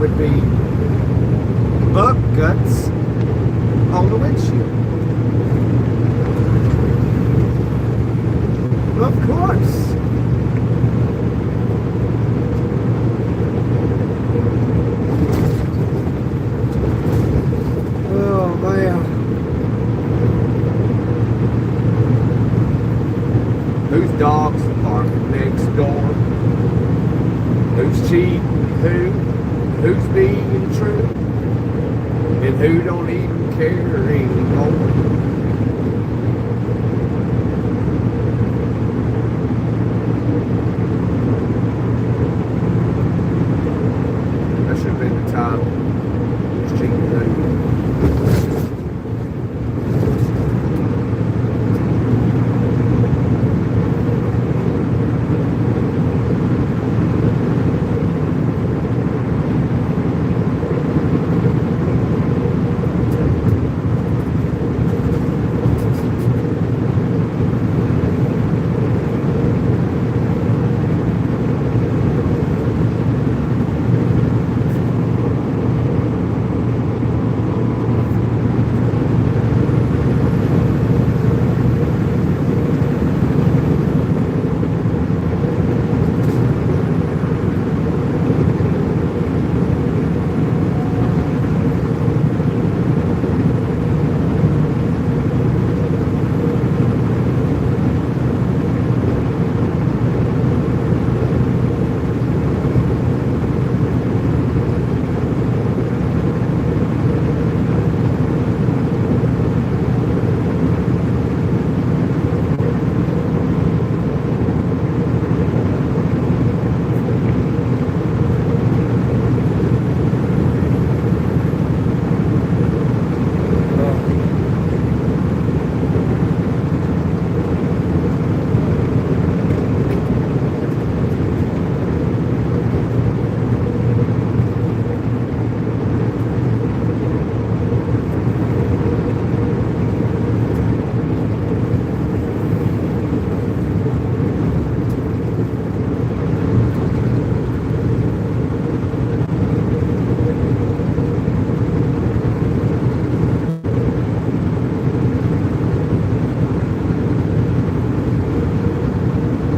would be bug guts on the windshield. Of course. Oh man. Whose dogs are barking next door? Who's cheating? Who's being true? And who don't even care anymore? That should have been the time. Who's cheating? Who?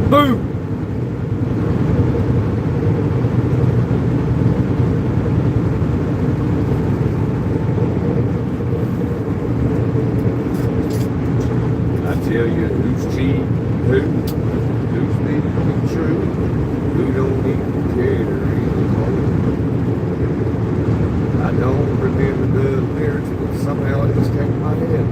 Boom! I tell you, who's cheating? Who's being true? Who don't even care anymore? I don't remember the lyrics, but somehow it just came to my head.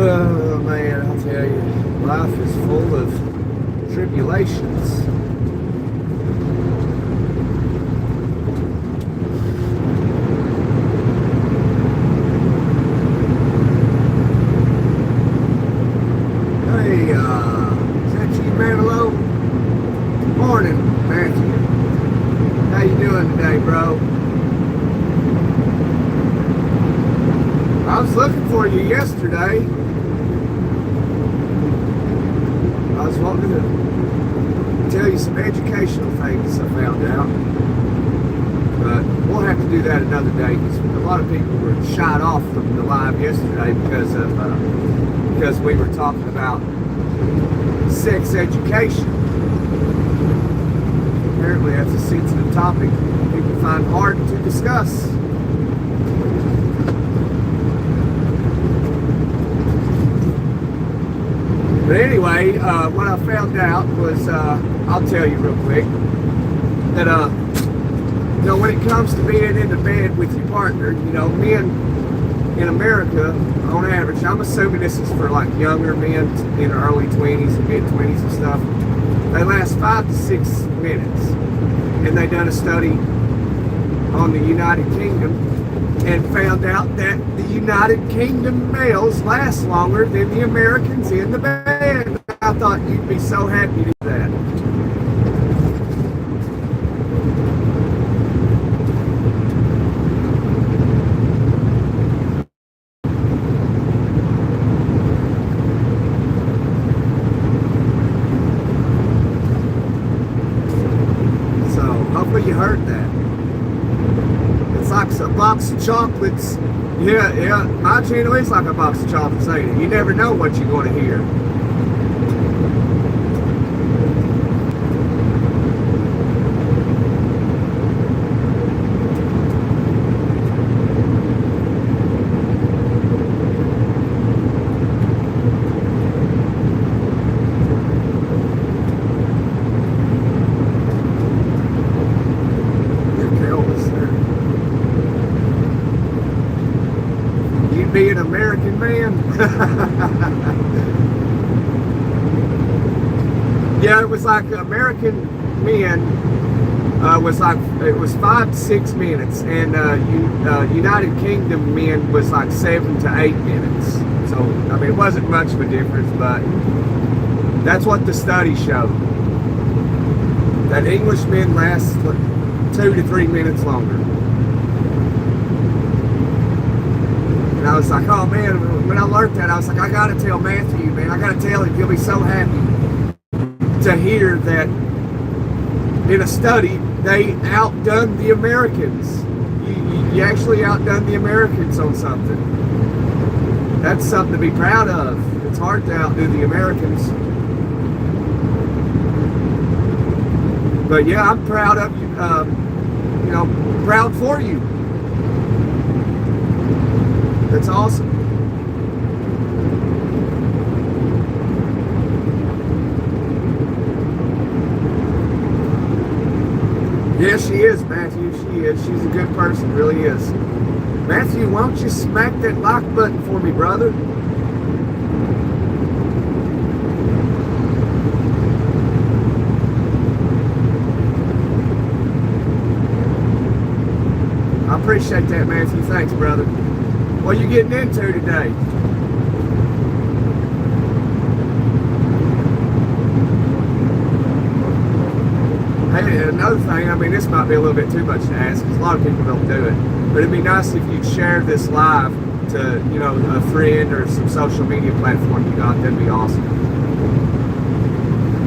Oh man, I'll tell you, life is full of tribulations. Hey, is that you, Manilow? Morning, Matthew. How you doing today, bro? I was looking for you yesterday. I was wanting to tell you some educational things I found out. But we'll have to do that another day because a lot of people were shot off from the live yesterday because we were talking about sex education. Apparently that's a sensitive topic people find hard to discuss. But anyway, what I found out was, I'll tell you real quick, that, when it comes to being in the bed with your partner, men in America, on average, I'm assuming this is for like younger men in their early 20s and mid 20s and stuff, they last 5 to 6 minutes. And they done a study on the United Kingdom and found out that the United Kingdom males last longer than the Americans in the bed. I thought you'd be so happy to hear that. chocolates. Yeah, my channel is like a box of chocolates, ain't it? You never know what you're going to hear. Be an American man. Yeah, it was like American men was like, it was 5 to 6 minutes, and United Kingdom men was like 7 to 8 minutes. So I mean, it wasn't much of a difference, but that's what the study showed, that English men last 2 to 3 minutes longer. And I was like, oh man, when I learned that, I was like, I gotta tell Matthew, man, I gotta tell him. He'll be so happy to hear that in a study, they outdone the Americans. You actually outdone the Americans on something. That's something to be proud of. It's hard to outdo the Americans. But yeah, I'm proud of you, you know, proud for you. That's awesome. Yeah, she is, Matthew. She is. She's a good person, really is. Matthew, why don't you smack that like button for me, brother? I appreciate that, Matthew. Thanks, brother. What are you getting into today? Hey, another thing, I mean, this might be a little bit too much to ask, because a lot of people don't do it, but it'd be nice if you'd share this live to, you know, a friend or some social media platform you got. That'd be awesome.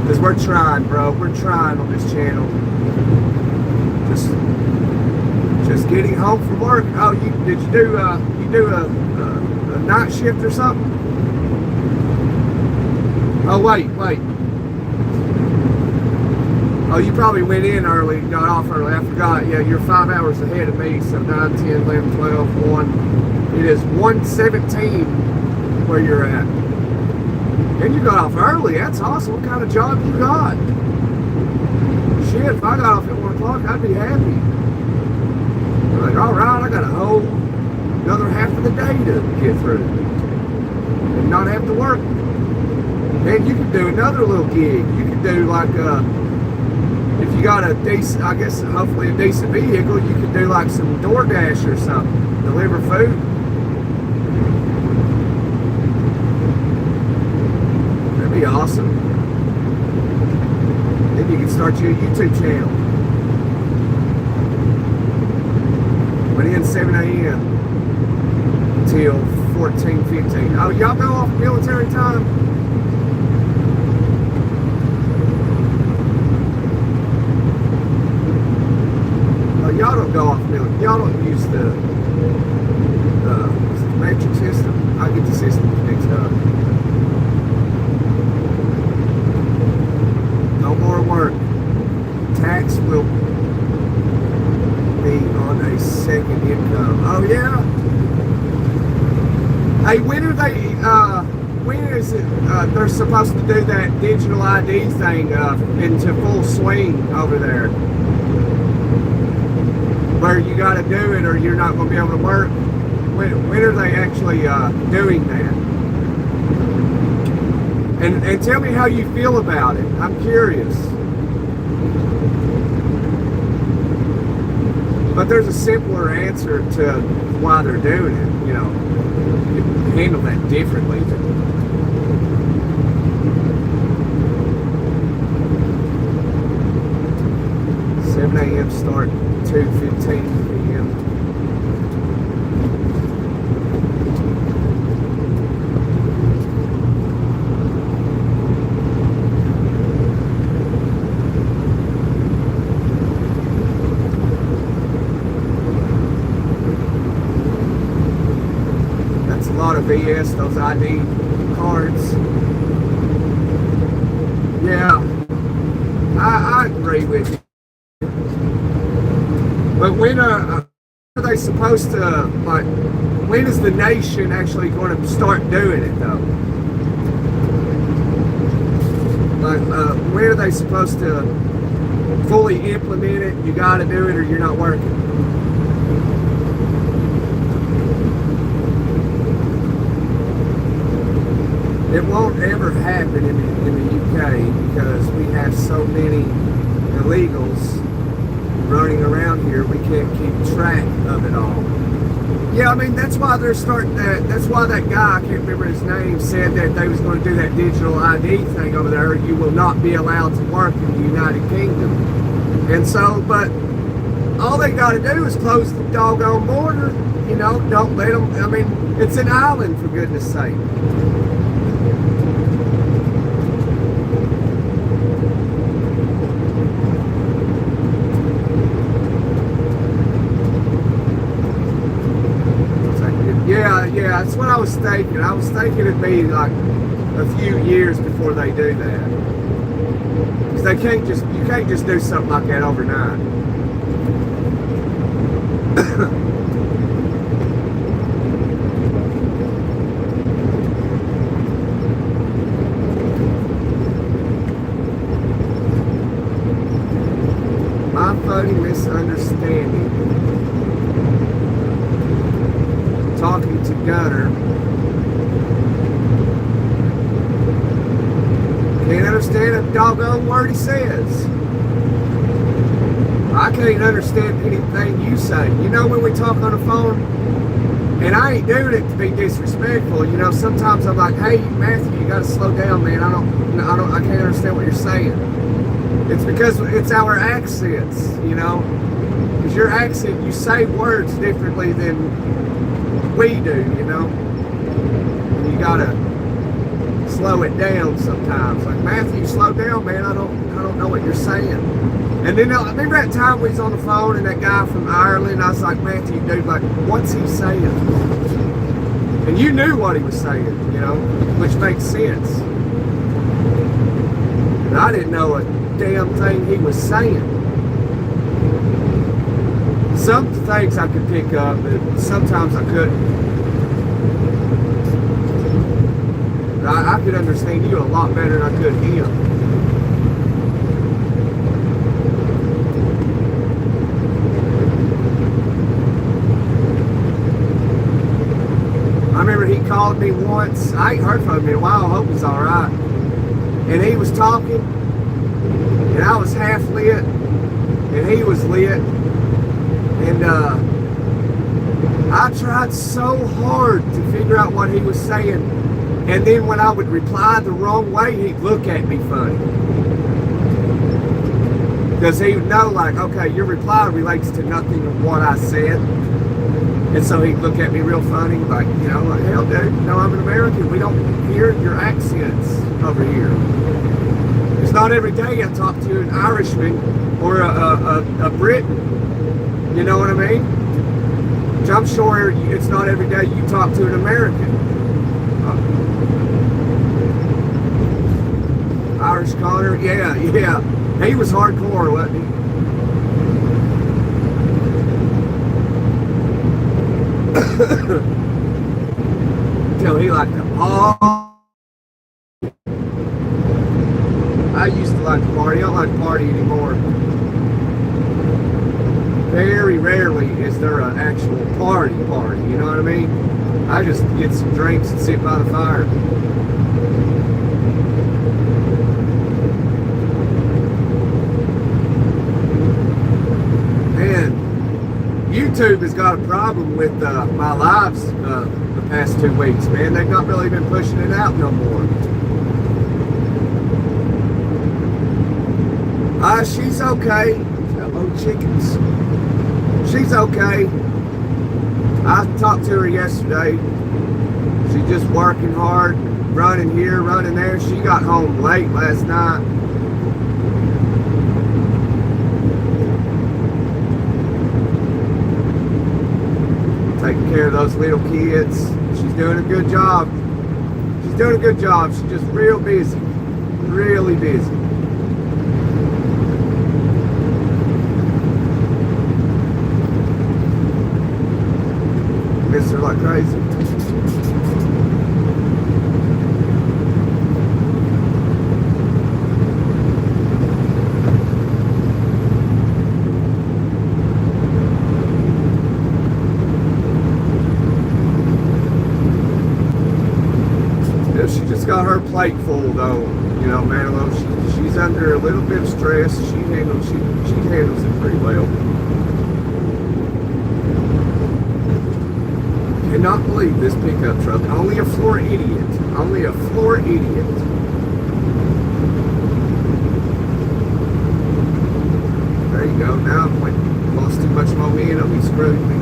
Because we're trying, bro. We're trying on this channel. Just getting home from work. Oh, did you do a night shift or something? Oh, wait. Oh, you probably went in early, got off early. I forgot. Yeah, you're 5 hours ahead of me. So 9, 10, 11, 12, 1. It is 1:17 where you're at. And you got off early. That's awesome. What kind of job you got? Shit, if I got off at 1 o'clock, I'd be happy. I'm like, all right, I got a whole another half of the day to get through and not have to work. Man, you could do another little gig. You could do like if you got a decent, I guess hopefully a decent vehicle, you could do like some DoorDash or something, deliver food. That'd be awesome. Then you can start your YouTube channel. Went in 7 a.m. till 14:15. Oh, y'all go off military time? Oh, y'all don't go off military. Y'all don't use the matrix system. I get the systems mixed up. No more work. Tax will be on a second income. Oh yeah. Hey, when are they? When is it? They're supposed to do that digital ID thing into full swing over there, where you got to do it or you're not going to be able to work. When are they actually doing that? And tell me how you feel about it. I'm curious. But there's a simpler answer to why they're doing it, you know. You can handle that differently. 7 a.m. start, 2:15 p.m. it's a lot of BS, those ID cards. Yeah, I agree with you. But when are they supposed to, like, when is the nation actually going to start doing it, though? Like, when are they supposed to fully implement it? You got to do it or you're not working. It won't ever happen in the UK because we have so many illegals running around here. We can't keep track of it all. Yeah, I mean, that's why they're starting that. That's why that guy, I can't remember his name, said that they was going to do that digital ID thing over there. You will not be allowed to work in the United Kingdom. And so, but all they got to do is close the doggone border. You know, don't let them. I mean, it's an island, for goodness sake. Yeah, that's what I was thinking. I was thinking it'd be like a few years before they do that. Because you can't just do something like that overnight. My funny misunderstanding. Talking to Gunner. Can't understand a doggone word he says. I can't understand anything you say. You know, when we talk on the phone, and I ain't doing it to be disrespectful, you know, sometimes I'm like, hey Matthew, you gotta slow down, man. I can't understand what you're saying. It's because it's our accents, you know. Because your accent, you say words differently than we do, you know. And you gotta slow it down sometimes. Like, Matthew, slow down, man. I don't know what you're saying. And then I remember that time we was on the phone and that guy from Ireland, I was like, Matthew, dude, like, what's he saying? And you knew what he was saying, you know, which makes sense. And I didn't know a damn thing he was saying. Some things I could pick up, but sometimes I couldn't. I could understand you a lot better than I could him. I remember he called me once. I ain't heard from him in a while. I hope he's all right. And he was talking, and I was half lit, and he was lit. And I tried so hard to figure out what he was saying. And then when I would reply the wrong way, he'd look at me funny. Because he would know, like, okay, your reply relates to nothing of what I said. And so he'd look at me real funny, like, you know, like, hell, dude, you know, I'm an American. We don't hear your accents over here. It's not every day I talk to an Irishman or a Briton. You know what I mean? Which I'm sure it's not every day you talk to an American. Irish Connor, yeah. He was hardcore, wasn't he? Till he liked to I used to like to party. I don't like to party anymore. Very rarely is there an actual party, you know what I mean? I just get some drinks and sit by the fire. Man, YouTube has got a problem with my lives the past 2 weeks, man. They've not really been pushing it out no more. She's okay. Hello, chickens. She's okay. I talked to her yesterday. She's just working hard, running here, running there. She got home late last night. Taking care of those little kids. She's She's doing a good job. She's doing a good job. She's just real busy. Really busy. Miss her like crazy. She just got her plate full though, you know, Manilow. She's under a little bit of stress. She handles it pretty well. Cannot believe this pickup truck. Only a floor idiot. Only a floor idiot. There you go. Now I lost too much momentum. He screwed me.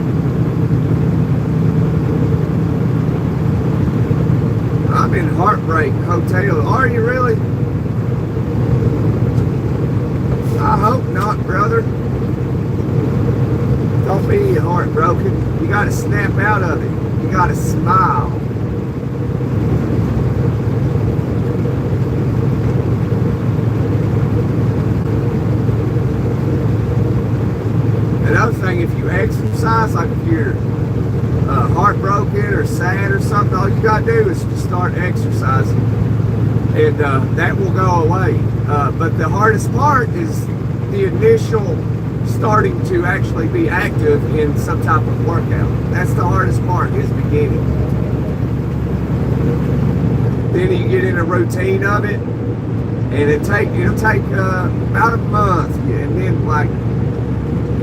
I'm in Heartbreak Hotel. Are you really? I hope not, brother. Don't be heartbroken. You gotta snap out of it. You gotta smile. Another thing, if you exercise, like if you're heartbroken or sad or something, all you gotta do is just start exercising, and that will go away. But the hardest part is the initial starting to actually be active in some type of workout. That's the hardest part, is beginning. Then you get in a routine of it, and it'll take about a month, and then like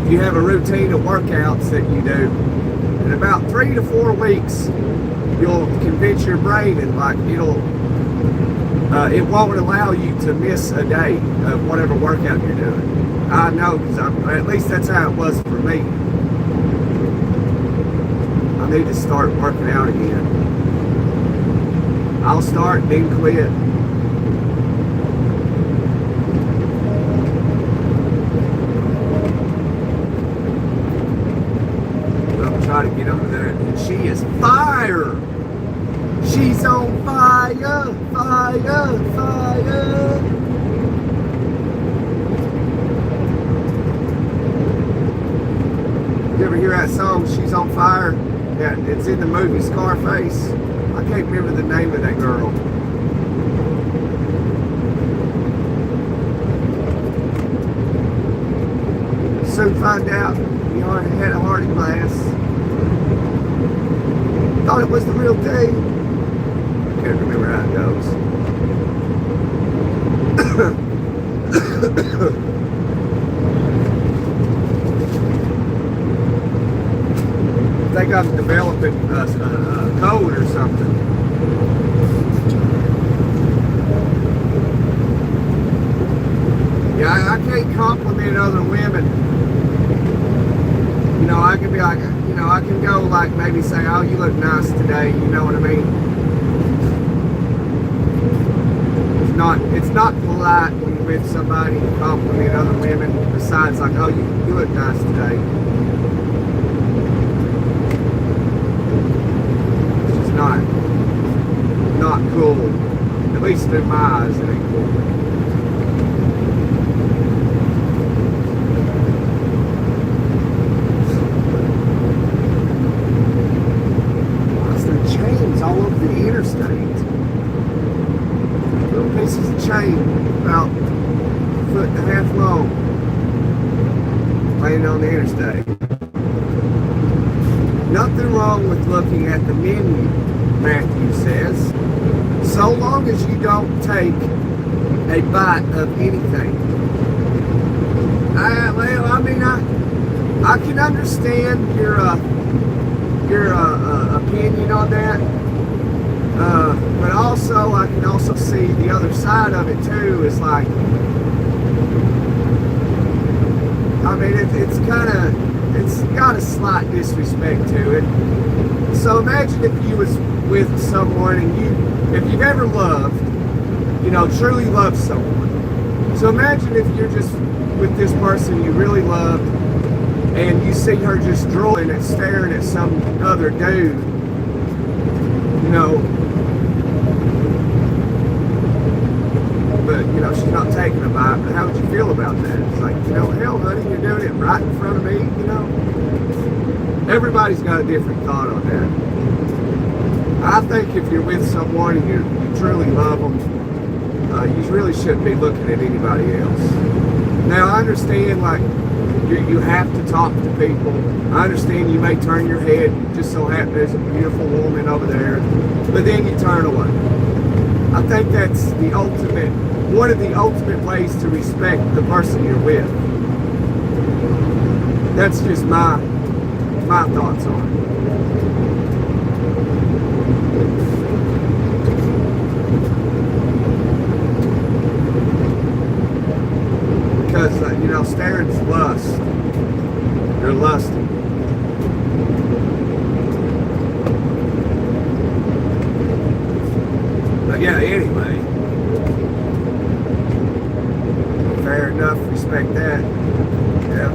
if you have a routine of workouts that you do, in about 3 to 4 weeks, you'll convince your brain, and like it won't allow you to miss a day of whatever workout you're doing. I know, because at least that's how it was for me. I need to start working out again. I'll start and then quit. Try to get over there, and she is fire. She's on fire, fire, fire. You ever hear that song, She's on Fire? Yeah, it's in the movie Scarface. I can't remember the name of that girl. Soon find out. You already had a hearty glass. Thought it was the real thing. Can't remember how it goes. I think I'm developing a code or something. Yeah, I can't compliment other women. You know, I can be like, you know, I can go like maybe say, oh, you look nice today, you know what I mean? It's not polite when you're with somebody to compliment other women, besides like, oh, you look nice today. It's just not cool. At least in my eyes, it ain't cool. All over the interstate. Little pieces of chain about 1.5 feet long laying on the interstate. Nothing wrong with looking at the menu, Matthew says, so long as you don't take a bite of anything. Well, I mean, I can understand your opinion on that. But also, I can also see the other side of it too. Is like, I mean, it's got a slight disrespect to it. So imagine if you was with someone and if you've ever loved, you know, truly loved someone. So imagine if you're just with this person you really loved, and you see her just drooling and staring at some other dude. you know, but, you know, she's not taking a bite. But how would you feel about that? It's like, you know, hell, honey, you're doing it right in front of me, you know. Everybody's got a different thought on that. I think if you're with someone and you truly love them, you really shouldn't be looking at anybody else. Now, I understand, like, you have to talk to people. I understand you may turn your head, just so happen there's a beautiful woman over there, but then you turn away. I think that's the ultimate, one of the ultimate ways to respect the person you're with. That's just my thoughts on it. Because, you know, staring's lust. You're lusting. But yeah, anyway. Fair enough, respect that. Yeah.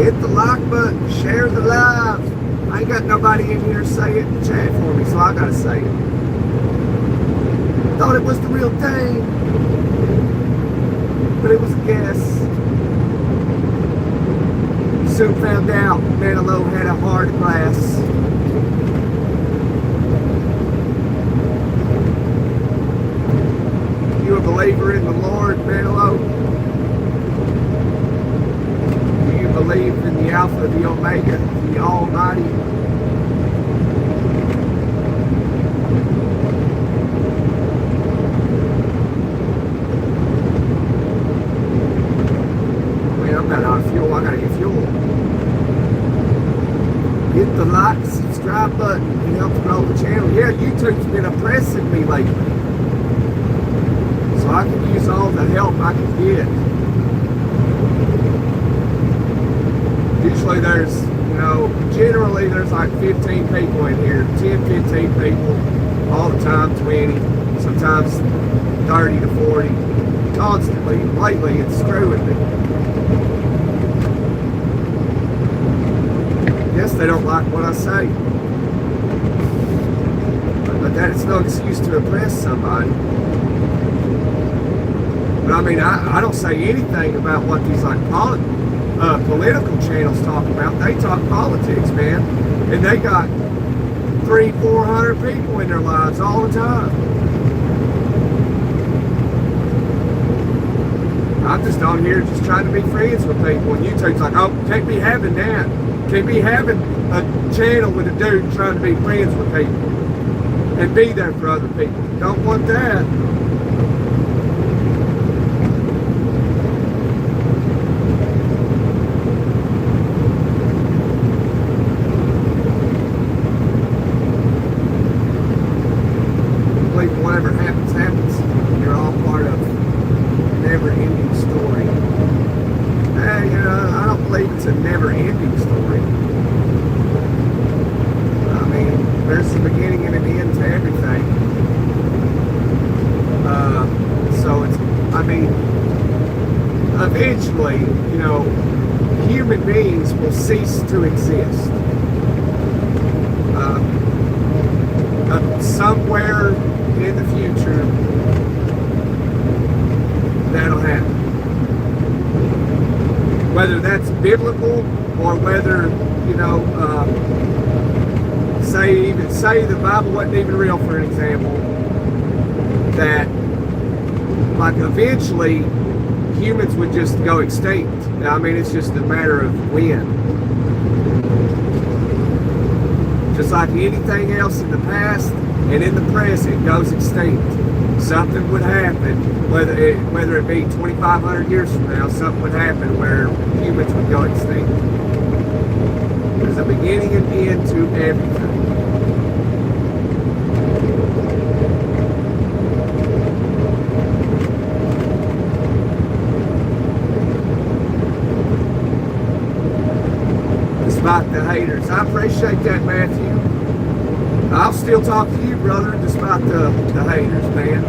Hit the like button, share the live. I ain't got nobody in here say it in the chat for me, so I gotta say it. Thought it was the real thing, but it was a guess. Soon found out Manilow had a hard glass. You a believer in the Lord, Manilow? Do you believe in the Alpha, the Omega, the Almighty? I'm not out of fuel. I gotta get fuel. Hit the like, subscribe button. It helps grow the channel. Yeah, YouTube's been oppressing me lately, so I can use all the help I can get. Usually there's, you know, generally there's like 15 people in here, 10, 15 people all the time, 20, sometimes 30 to 40, constantly. Lately it's screwing me. Yes, they don't like what I say, but that is no excuse to oppress somebody. But I mean, I don't say anything about what these like political channels talk about. They talk politics, man, and they got 300-400 people in their lives all the time. I'm just on here just trying to be friends with people, and YouTube's like, oh, can't be having that. Can't be having a channel with a dude trying to be friends with people and be there for other people. Don't want that. I believe whatever happens, happens. You're all part of a never-ending story. You know, I don't believe it's a never-ending story. I mean, there's a beginning and an end to everything. So it's, I mean, eventually, you know, human beings will cease to exist. Somewhere in the future, that'll happen. Whether that's biblical or whether, you know, say the Bible wasn't even real, for an example, that like eventually humans would just go extinct. I mean, it's just a matter of when. Just like anything else in the past and in the present goes extinct. Something would happen, whether it be 2,500 years from now, something would happen where humans would go extinct. There's a beginning and end to everything. Despite the haters. I appreciate that, Matthew. I'll still talk to you, brother, despite the haters, man.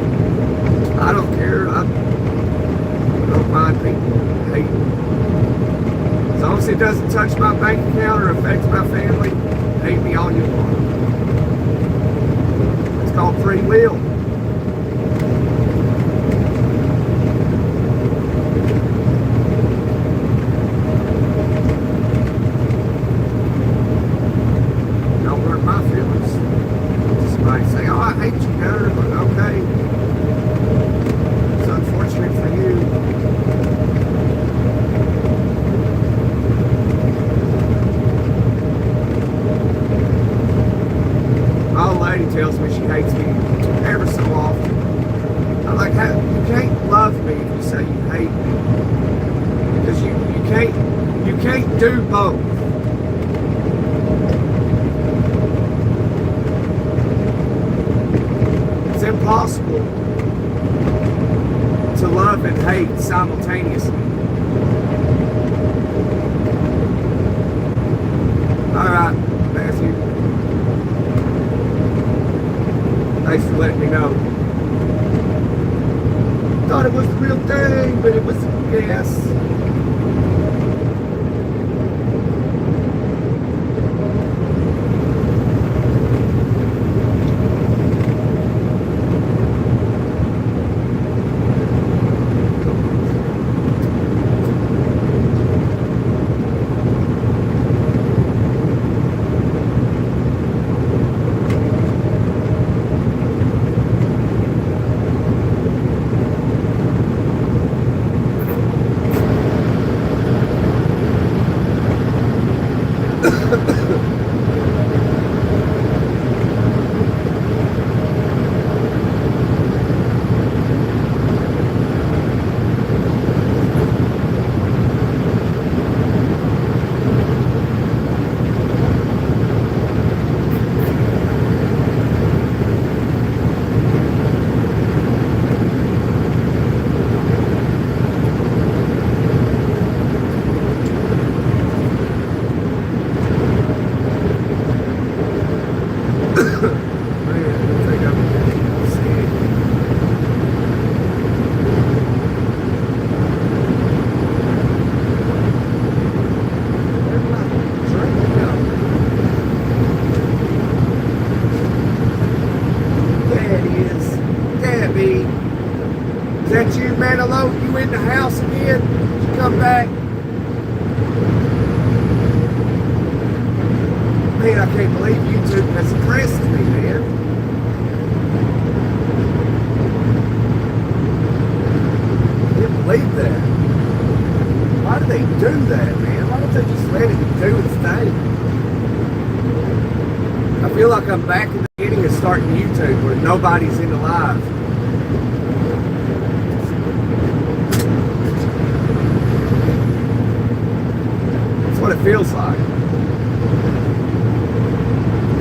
I don't care. I don't mind people hating. as it doesn't touch my bank account or affect my family, hate me all you want. It's called free will. Don't hurt my feelings. Somebody say, oh, I hate you, Gunner, but okay. It's unfortunate for you. My old lady tells me she hates me ever so often. I'm like, you can't love me if you say you hate me. Because you can't do both. It's impossible to love and hate simultaneously. Alright, Matthew. Thanks for letting me know. Thought it was the real thing, but it was gas. You in the house again? Did you come back? Man, I can't believe YouTube has impressed me, man. I can't believe that. Why do they do that, man? Why don't they just let it do its thing? I feel like I'm back in the beginning of starting YouTube where nobody's in the live. What it feels like.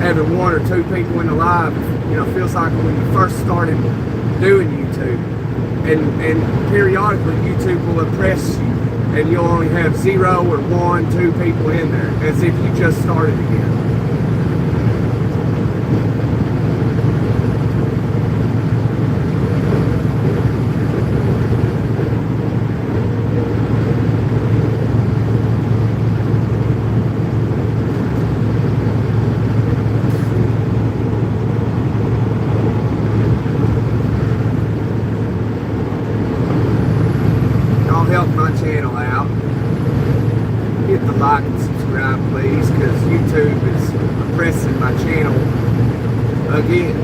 Having one or two people in the live, you know, feels like when you first started doing YouTube. And periodically YouTube will impress you and you'll only have 0 or 1, 2 people in there as if you just started again. Help my channel out. Hit the like and subscribe, please, because YouTube is oppressing my channel again.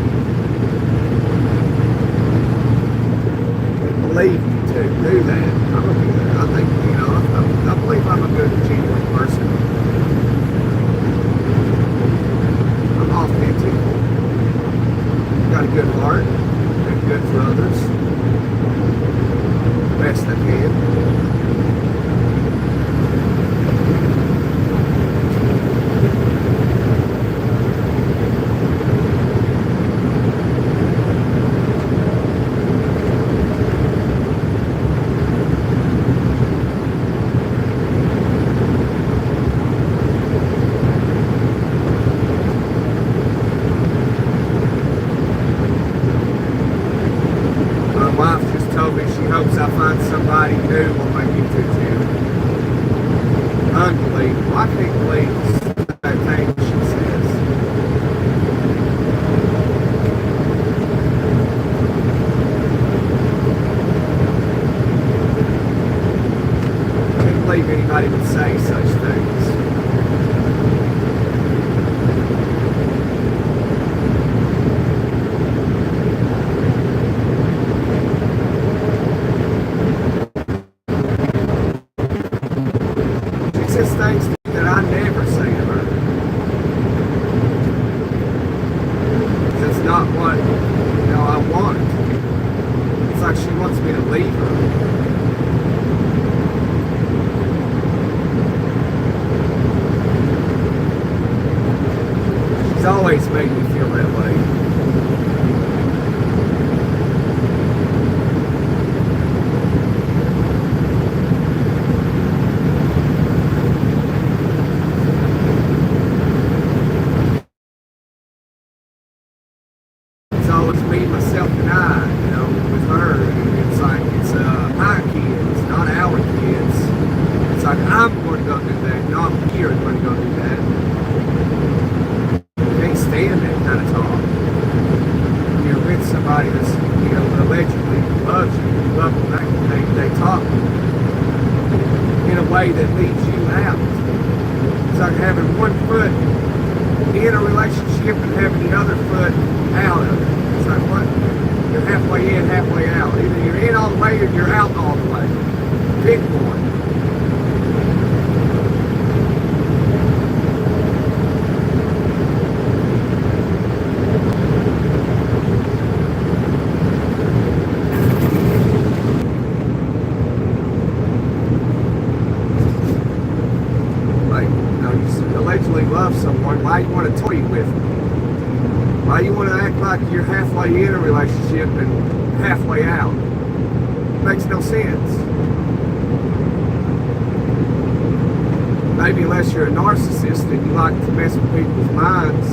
I believe YouTube do that. I think, you know, I believe I'm a good, genuine person. I'm authentic. Got a good heart. Been good for others. Best I can. Well, I can't believe that thing she says. I can't believe anybody would say such things. She says things that I never say to her. That's not what, I want. It's like she wants me to leave her. She's always made me feel that way. It's always me, myself, and I, with her. It's like, it's my kids, not our kids. It's like, I'm going to go do that, not you're going to go do that. I can't stand that kind of talk. When you're with somebody that's, allegedly loves you, you love them, they talk in a way that leaves you out. It's like having one foot in a relationship and having the other foot out of it. It's like, what? You're halfway in, halfway out. Either you're in all the way or you're out all the way. Pick one. You allegedly love someone. Why you want to toy with them? Why you want to act like you're halfway in a relationship and halfway out? It makes no sense. Maybe unless you're a narcissist and you like to mess with people's minds.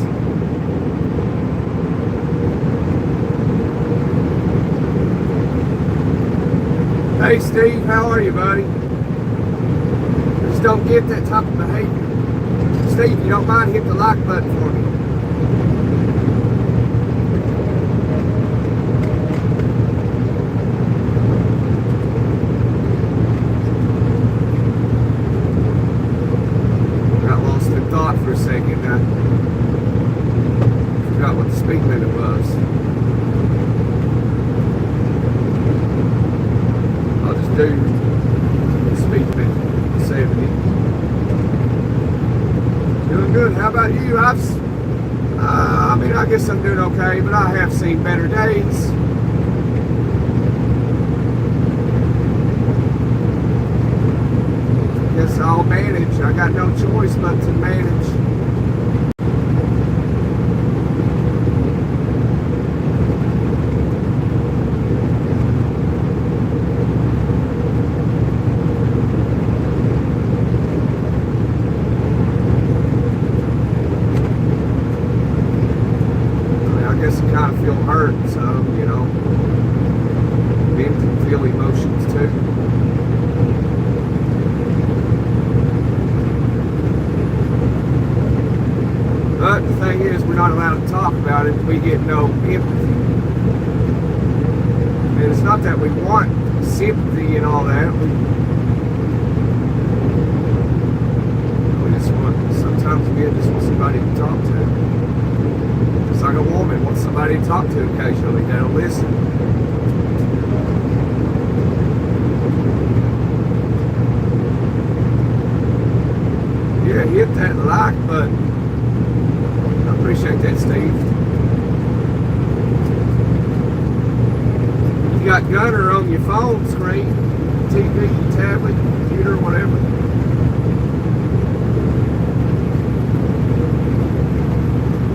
Hey Steve, how are you, buddy? Just don't get that type of behavior. Steve, you don't mind, hit the like button for me. Got lost in thought for a second. I forgot what the speed limit was. I'll just do the speed limit, 70. Doing good. How about you? I guess I'm doing okay, but I have seen better days. Guess I'll manage. I got no choice but to manage. Kind of feel hurt, so men can feel emotions too. But the thing is, we're not allowed to talk about it. We get no empathy, and it's not that we want sympathy and all that. We just want. Sometimes we just want somebody to talk to. It's like a woman wants somebody to talk to occasionally that'll listen. Yeah, hit that like button. I appreciate that, Steve. You got Gunner on your phone screen, TV, tablet, computer, whatever.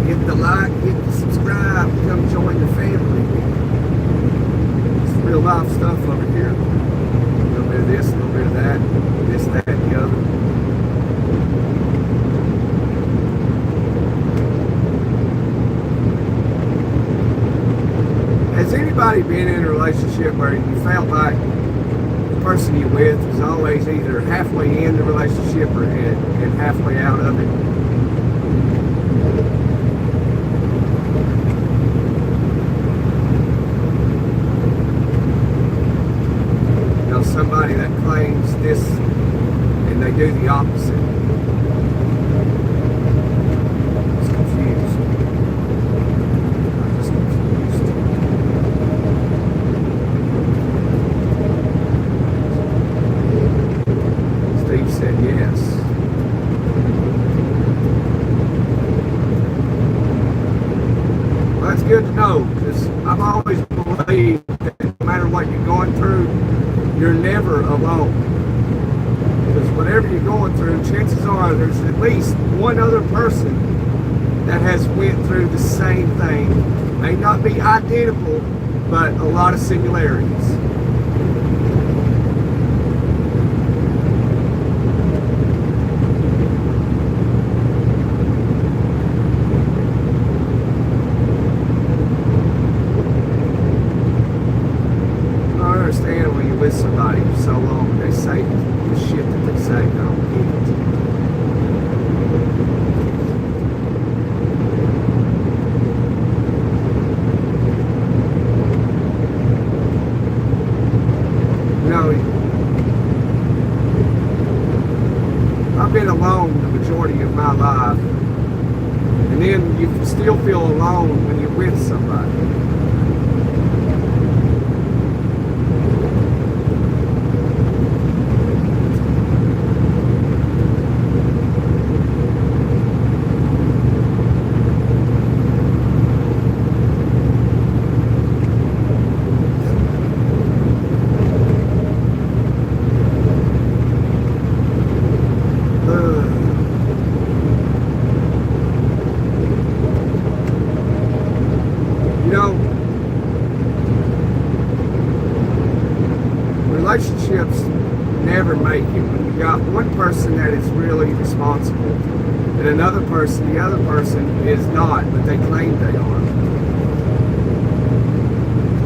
Hit the like, hit the subscribe, come join the family. It's real life stuff over here. A little bit of this, a little bit of that, this, that, and the other. Has anybody been in a relationship where you felt like the person you're with is always either halfway in the relationship or and halfway out of it. You know, somebody that claims this and they do the opposite. It's confused. I'm just confused. Steve said yes. Well, that's good to know, because I've always believed that no matter what you're going through, you're never alone. Because whatever you're going through, chances are there's at least one other person that has went through the same thing. May not be identical, but a lot of similarities. I understand when you're with somebody for so long, they say the shit that they say, I don't get it. You know, I've been alone the majority of my life, and then you can still feel alone when you're with somebody. You know, relationships never make it when you got one person that is really responsible and another person, the other person is not, but they claim they are.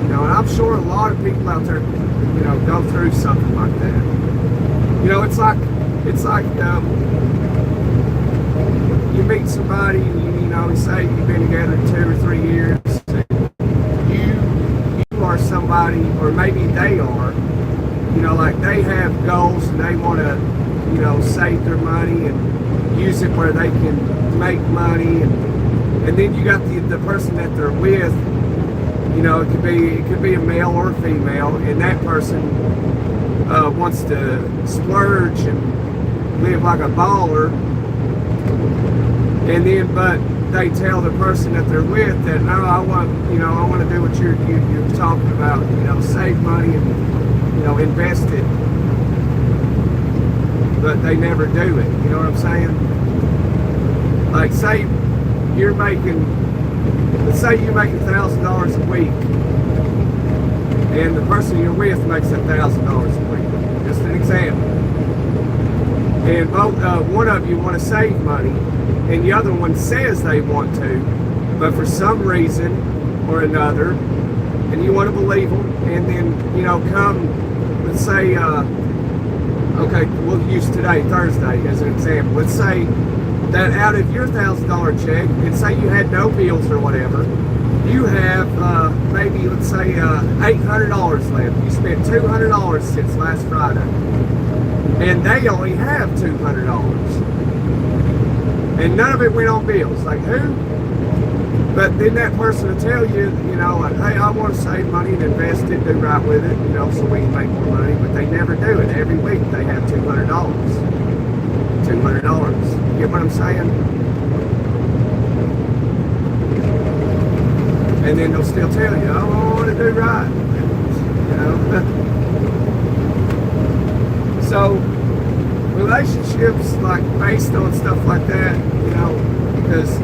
You know, and I'm sure a lot of people out there, you know, go through something like that. You know, it's like you meet somebody and you know, say you've been together 2 or 3 years. You are somebody, or maybe they are, you know, like they have goals and they want to, you know, save their money and use it where they can make money, and then you got the person that they're with, you know, it could be a male or a female, and that person wants to splurge and live like a baller, and then but they tell the person that they're with that, no, I want to do what you're talking about, you know, save money and, you know, invest it, but they never do it. You know what I'm saying? Like, say you're making, let's say you're making $1,000 a week, and the person you're with makes $1,000 a week. Just an example. And both one of you want to save money, and the other one says they want to, but for some reason or another, and you want to believe them, and then, you know, come, let's say, okay, we'll use today, Thursday, as an example. Let's say that out of your $1,000 check, and say you had no bills or whatever, you have maybe, let's say, $800 left. You spent $200 since last Friday, and they only have $200. And none of it went on bills. Like, who? But then that person will tell you, you know, like, hey, I want to save money and invest it, do right with it, you know, so we can make more money. But they never do it. Every week they have $200. $200. You get what I'm saying? And then they'll still tell you, I want to do right. You know? So, relationships, like, based on stuff like that, you know, because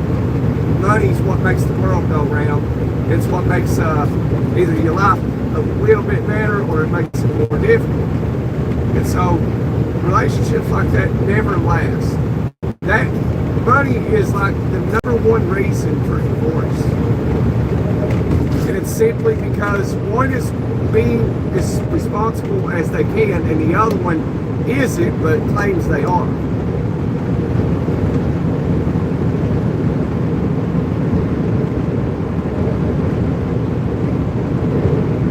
money's what makes the world go round. It's what makes either your life a little bit better or it makes it more difficult. And so relationships like that never last. That money is like the #1 reason for divorce. And it's simply because one is being as responsible as they can and the other one isn't but claims they are.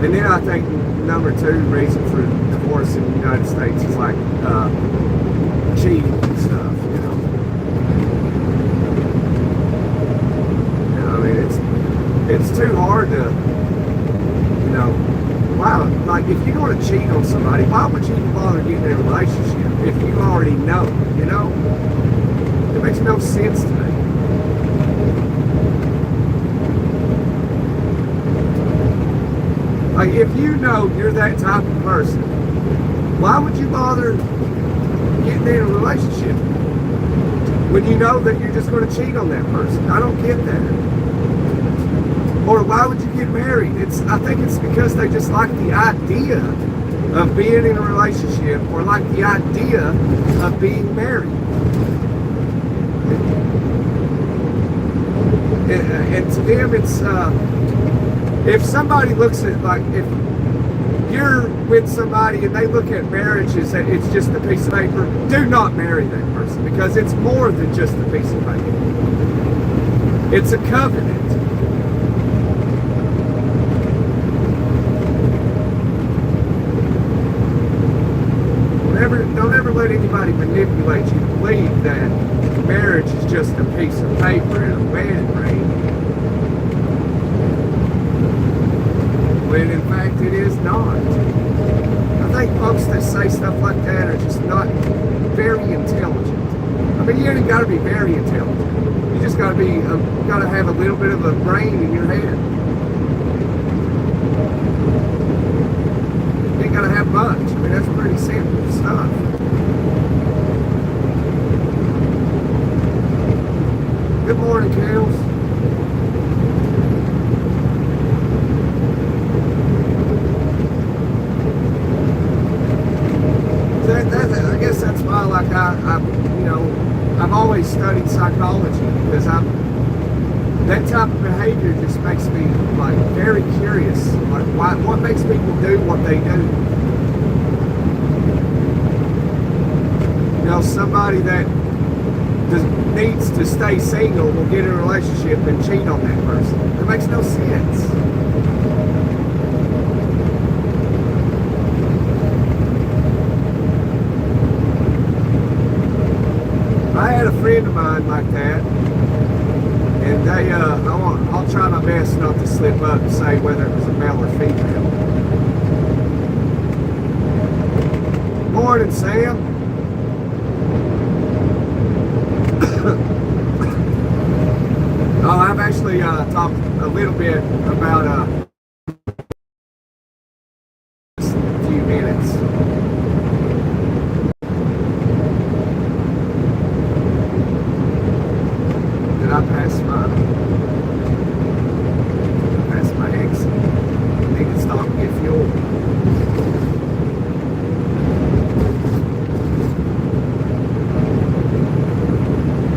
And then I think number two reason for divorce in the United States is like cheating and stuff, you know. I mean, it's too hard to, you know, wow, like if you're going to cheat on somebody, why would you bother getting in a relationship if you already know, you know? It makes no sense to me. Like, if you know you're that type of person, why would you bother getting in a relationship when you know that you're just going to cheat on that person? I don't get that. Or why would you get married? I think it's because they just like the idea of being in a relationship or like the idea of being married. And to them, it's... if somebody looks at, like, if you're with somebody and they look at marriage as that it's just a piece of paper, do not marry that person, because it's more than just a piece of paper. It's a covenant. Don't ever let anybody manipulate you to believe that marriage is just a piece of paper and a wedding ring, when in fact it is not. I think folks that say stuff like that are just not very intelligent. I mean, you ain't got to be very intelligent. You just got to be, got to have a little bit of a brain in your head. You ain't got to have much. I mean, that's pretty simple stuff. Good morning, Kales. I guess that's why, like, you know, I've always studied psychology, because that type of behavior just makes me, like, very curious. Like, what makes people do what they do? You know, somebody that needs to stay single will get in a relationship and cheat on that person. It makes no sense. I had a friend of mine like that, and they, I'll try my best not to slip up and say whether it was a male or female. Morning, Sam. Oh, I've actually talked a little bit about just a few minutes. Did I pass my exit? I need to stop and get fuel.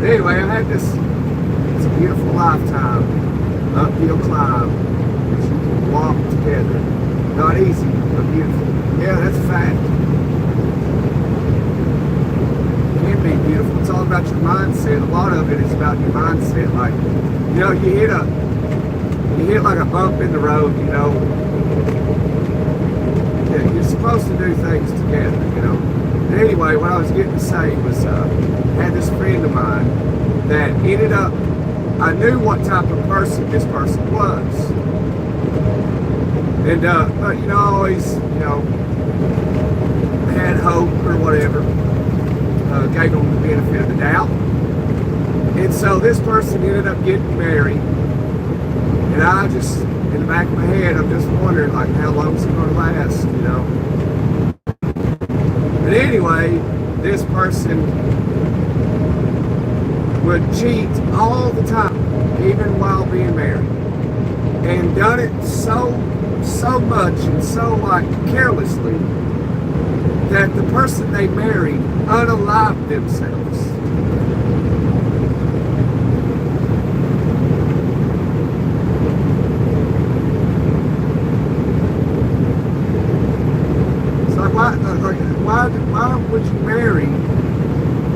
Anyway, I had this. It's a beautiful lifetime uphill climb that you can walk together. Not easy, but beautiful. Yeah, that's a fact. It can be beautiful. It's all about your mindset. A lot of it is about your mindset. Like, you know, you hit like a bump in the road, you know. Yeah, you're supposed to do things together, you know. And anyway, what I was getting to say was, I had this friend of mine that ended up, I knew what type of person this person was. And, but, you know, I always, you know, had hope or whatever, gave them the benefit of the doubt. And so this person ended up getting married. And I just, in the back of my head, I'm just wondering, like, how long is it going to last, you know? But anyway, this person would cheat all the time, even while being married, and done it so much and so, like, carelessly that the person they married unalived themselves.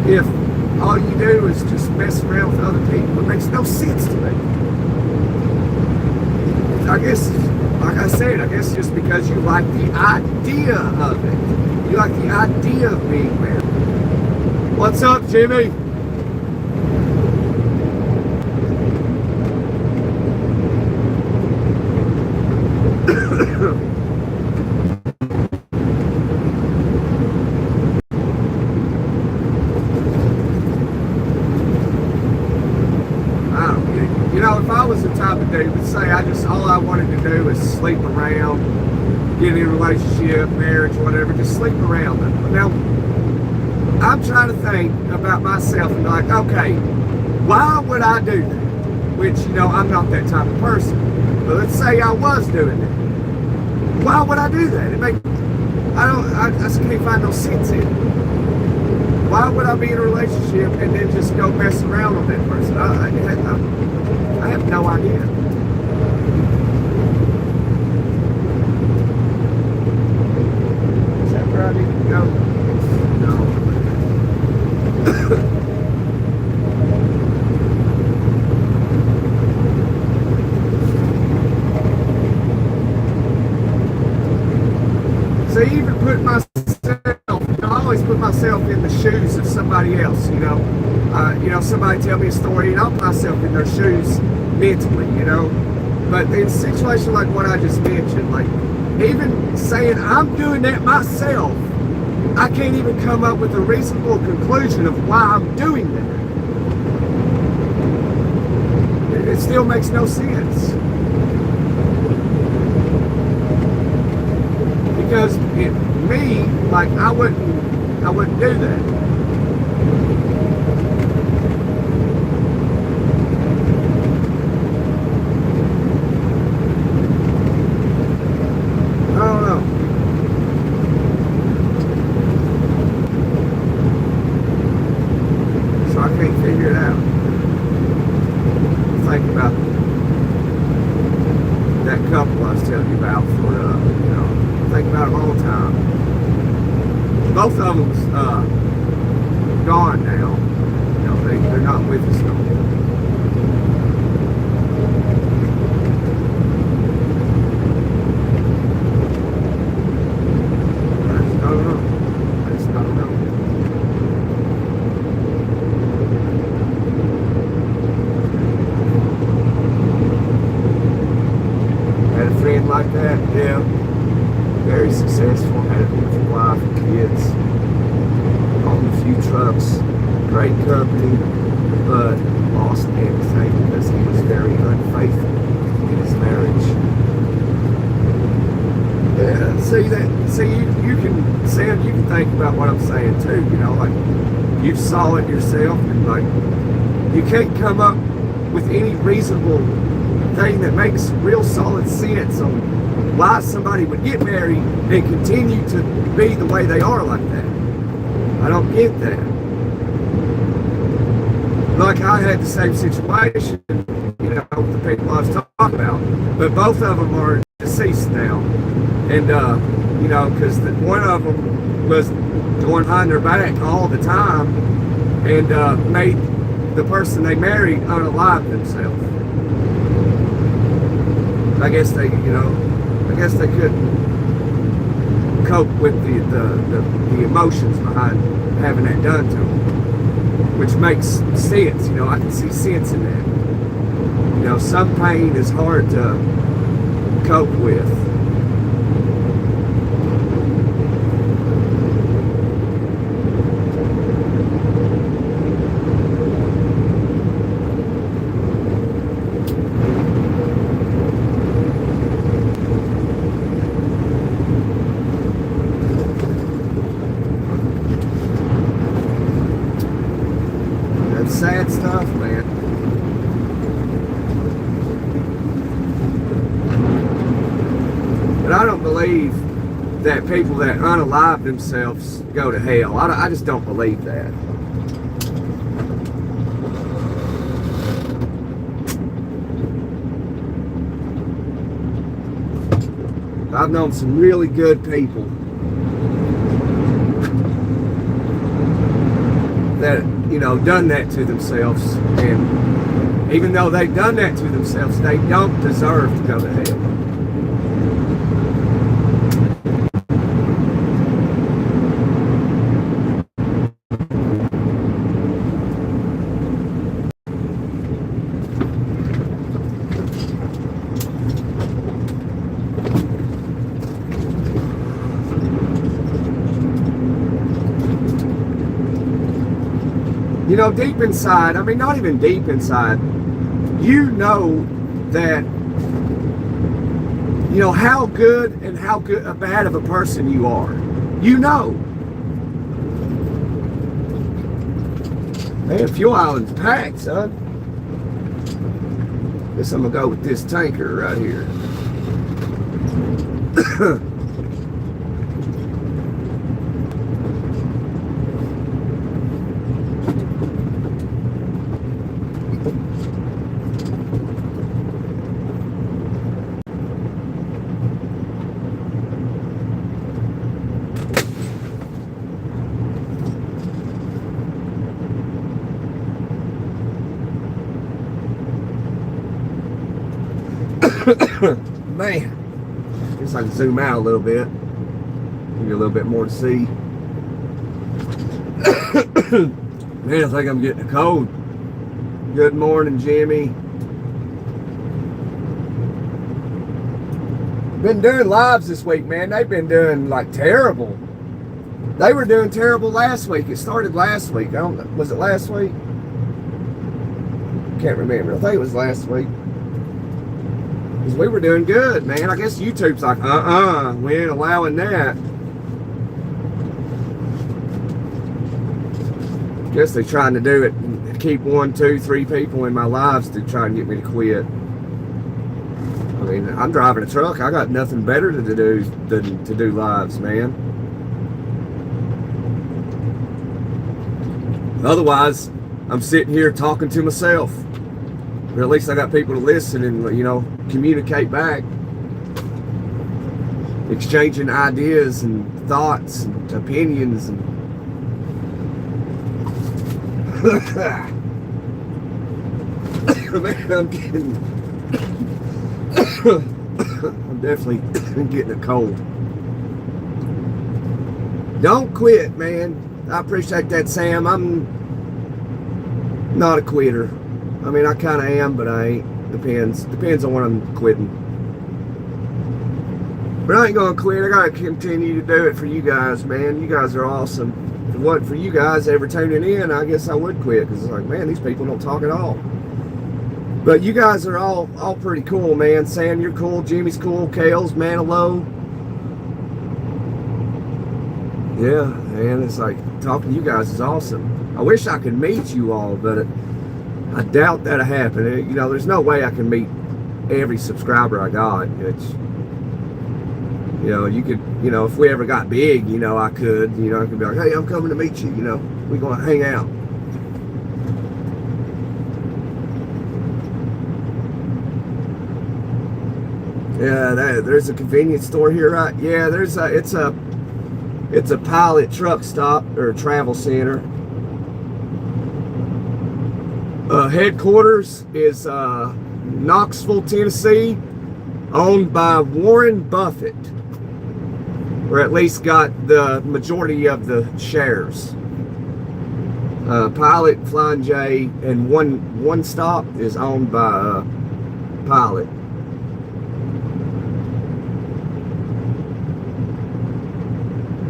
if all you do is just mess around with other people? It makes no sense to me. I guess, like I said, I guess just because you like the idea of it. You like the idea of being married. What's up, Jimmy? You know, if I was the type of dude, let's say all I wanted to do is sleep around, get in a relationship, marriage, whatever, just sleep around. Now, I'm trying to think about myself and be like, okay, why would I do that? Which, you know, I'm not that type of person. But let's say I was doing that. Why would I do that? I just can't find no sense in it. Why would I be in a relationship and then just go mess around with that person? I have no idea. Is that where I need to go? No. So even put myself, I always put myself in the shoes of somebody else, you know. Somebody tell me a story and I'll put myself in their shoes mentally, you know. But in a situation like what I just mentioned, like even saying I'm doing that myself, I can't even come up with a reasonable conclusion of why I'm doing that. It still makes no sense. Because me, like I wouldn't do that. I don't know. So I can't figure it out. Think about that couple I was telling you about for think about them all the time. Both of them's gone now. You know, they're not with us no more. I just don't know. Had a friend like that, yeah. Very successful, had a beautiful wife and kids, owned a few trucks, great company, but lost everything because he was very unfaithful in his marriage. Yeah, you can, Sam, you can think about what I'm saying too, you know, like you saw it yourself and like you can't come up with any reasonable thing that makes real solid sense on why somebody would get married and continue to be the way they are like that. I don't get that. Like I had the same situation, you know, with the people I was talking about, but both of them are deceased now. And, you know, because one of them was going behind their back all the time and made the person they married unalive themselves. I guess they couldn't cope with the emotions behind having that done to them, which makes sense. You know, I can see sense in that. You know, some pain is hard to cope with. Sad stuff, man. But I don't believe that people that unalive themselves go to hell. I just don't believe that. I've known some really good people that, you know, done that to themselves. And even though they've done that to themselves, they don't deserve to go to hell. You know, deep inside, I mean, not even deep inside, you know that, you know, how good and how bad of a person you are. You know. Man, Fuel Island's packed, son. Guess I'm gonna go with this tanker right here. Man, guess I can zoom out a little bit. Give you a little bit more to see. Man, I think I'm getting a cold. Good morning, Jimmy. Been doing lives this week, man. They've been doing like terrible. They were doing terrible last week. It started last week. I don't know. Was it last week? Can't remember. I think it was last week. We were doing good, man. I guess YouTube's like, we ain't allowing that. Guess they're trying to do it, keep 1, 2, 3 people in my lives to try and get me to quit. I mean, I'm driving a truck. I got nothing better to do than to do lives, man. Otherwise, I'm sitting here talking to myself. But at least I got people to listen and, you know, communicate back. Exchanging ideas and thoughts and opinions. And man, I'm getting... I'm definitely getting a cold. Don't quit, man. I appreciate that, Sam. I'm not a quitter. I mean, I kind of am, but I ain't. Depends on when I'm quitting. But I ain't gonna quit. I gotta continue to do it for you guys, man. You guys are awesome. If it wasn't for you guys ever tuning in, I guess I would quit, because it's like, man, these people don't talk at all. But you guys are all pretty cool, man. Sam, you're cool. Jimmy's cool. Kale's, Manilow. Yeah, man, it's like, talking to you guys is awesome. I wish I could meet you all, but I doubt that'll happen. You know, there's no way I can meet every subscriber I got. It's, you know, you could, you know, if we ever got big, you know, I could, you know, I could be like, hey, I'm coming to meet you, you know, we're going to hang out. Yeah, there's a convenience store here, right? Yeah, it's a Pilot truck stop or travel center. Headquarters is Knoxville, Tennessee, owned by Warren Buffett, or at least got the majority of the shares. Pilot, Flying J, and One Stop is owned by Pilot.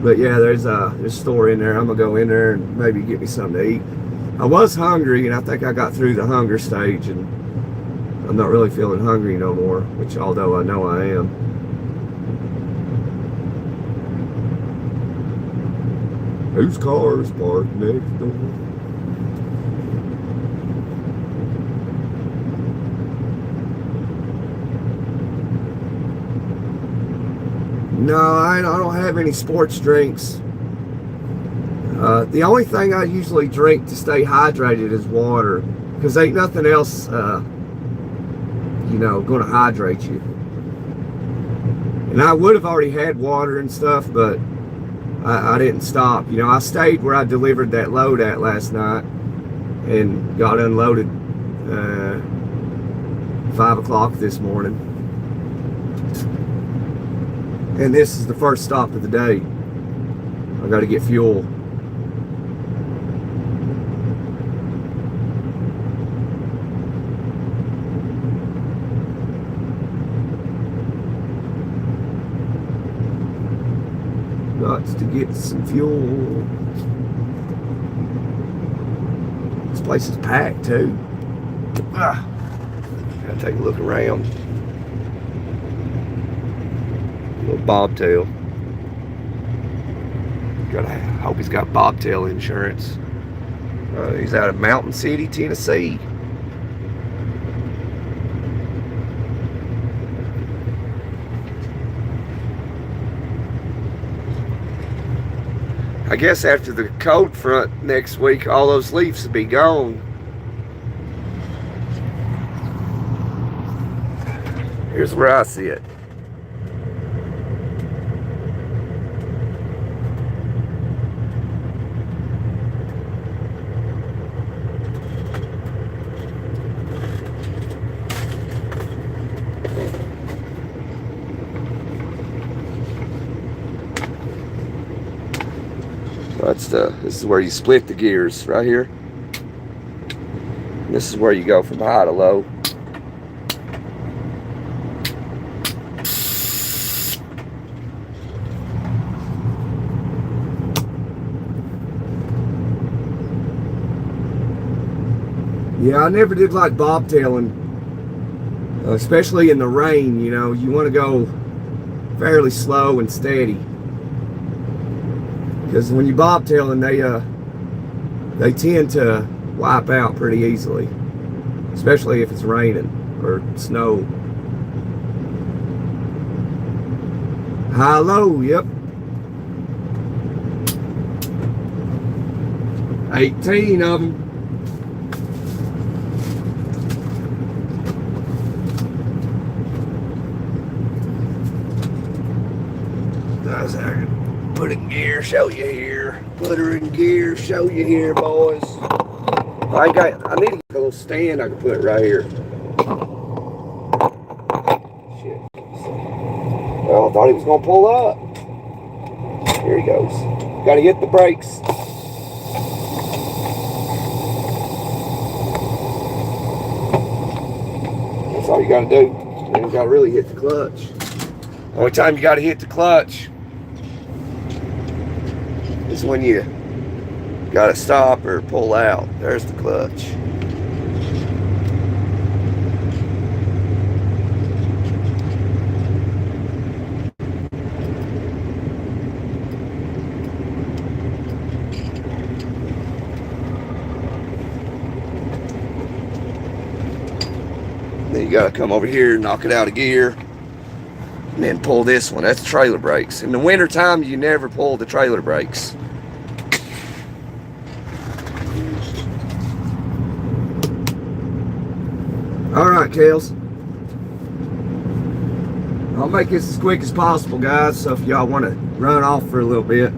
But yeah, there's a store in there. I'm gonna go in there and maybe get me something to eat. I was hungry, and I think I got through the hunger stage, and I'm not really feeling hungry no more, which although I know I am. Whose car is parked next door? No, I don't have any sports drinks. The only thing I usually drink to stay hydrated is water, because ain't nothing else, you know, going to hydrate you. And I would have already had water and stuff, but I didn't stop. You know, I stayed where I delivered that load at last night and got unloaded 5 o'clock this morning. And this is the first stop of the day. I got to get fuel. Got to get some fuel. This place is packed too. Gotta take a look around. Little bobtail. Gotta hope he's got bobtail insurance. He's out of Mountain City, Tennessee. I guess after the cold front next week, all those leaves will be gone. Here's where I see it. This is where you split the gears right here. This is where you go from high to low. Yeah, I never did like bobtailing, especially in the rain. You know, you want to go fairly slow and steady. Because when you bobtailing, they tend to wipe out pretty easily, especially if it's raining or snow. High low, yep. 18 of them. That's how put it in gear, show you here. Put her in gear, show you here, boys. I need to get a little stand I can put right here. Shit. Well, I thought he was gonna pull up. Here he goes. Gotta hit the brakes. That's all you gotta do. And you gotta really hit the clutch. Only time you gotta hit the clutch is when you gotta stop or pull out. There's the clutch. Then you gotta come over here and knock it out of gear. And then pull this one. That's trailer brakes. In the winter time, you never pull the trailer brakes. All right, Kales. I'll make this as quick as possible, guys. So if y'all want to run off for a little bit.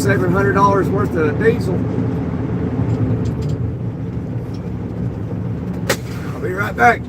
$700 worth of diesel. I'll be right back.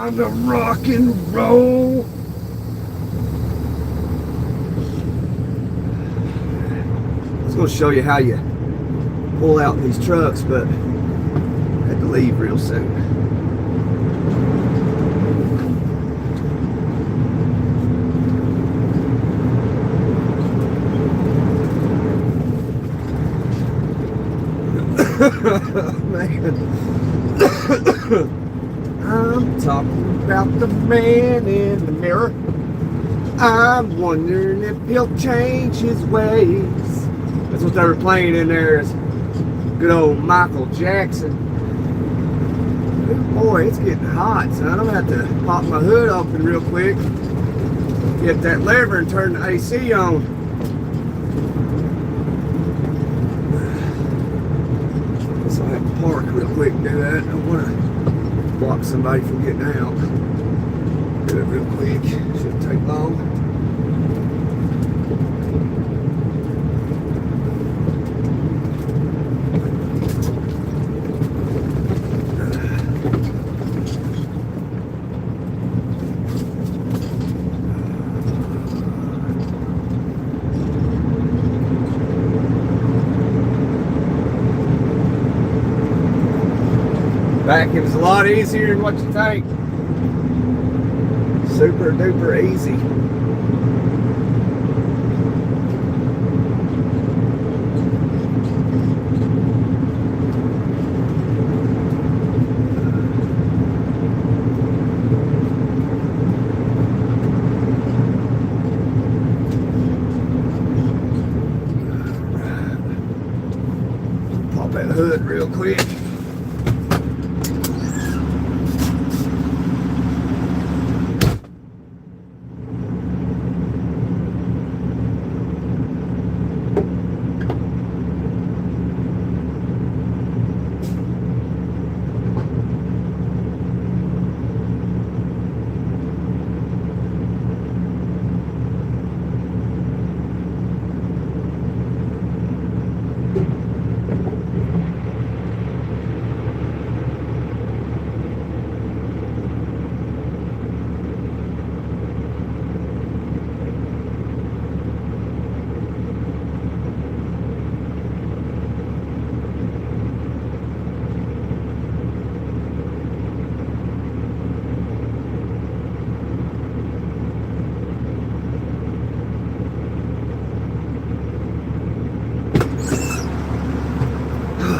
Time to rock and roll. I was going to show you how you pull out these trucks, but I had to leave real soon. Man. I'm talking about the man in the mirror. I'm wondering if he'll change his ways. That's what they were playing in there, is good old Michael Jackson. Ooh, boy, it's getting hot, son. I'm gonna have to pop my hood open real quick, get that lever and turn the AC on. So I have to park real quick and do that. I don't want to block somebody from getting out. Do it real quick. Shouldn't take long. Back, it was a lot easier than what you think. Super duper easy. Pop that hood real quick.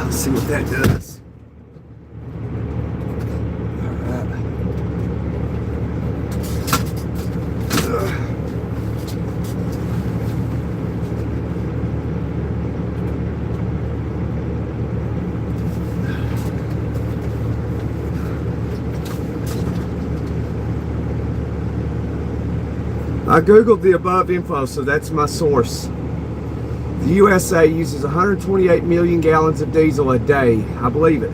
Let's see what that does. I googled the above info, so that's my source. The USA uses 128 million gallons of diesel a day. I believe it.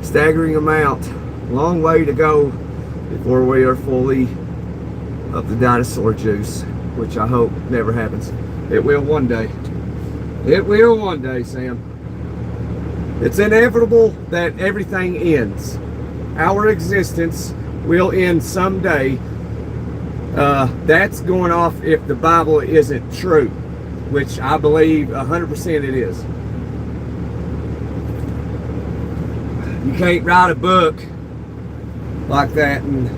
Staggering amount. Long way to go before we are fully of the dinosaur juice, which I hope never happens. It will one day. It will one day, Sam. It's inevitable that everything ends. Our existence will end someday. That's going off if the Bible isn't true, which I believe 100% it is. You can't write a book like that and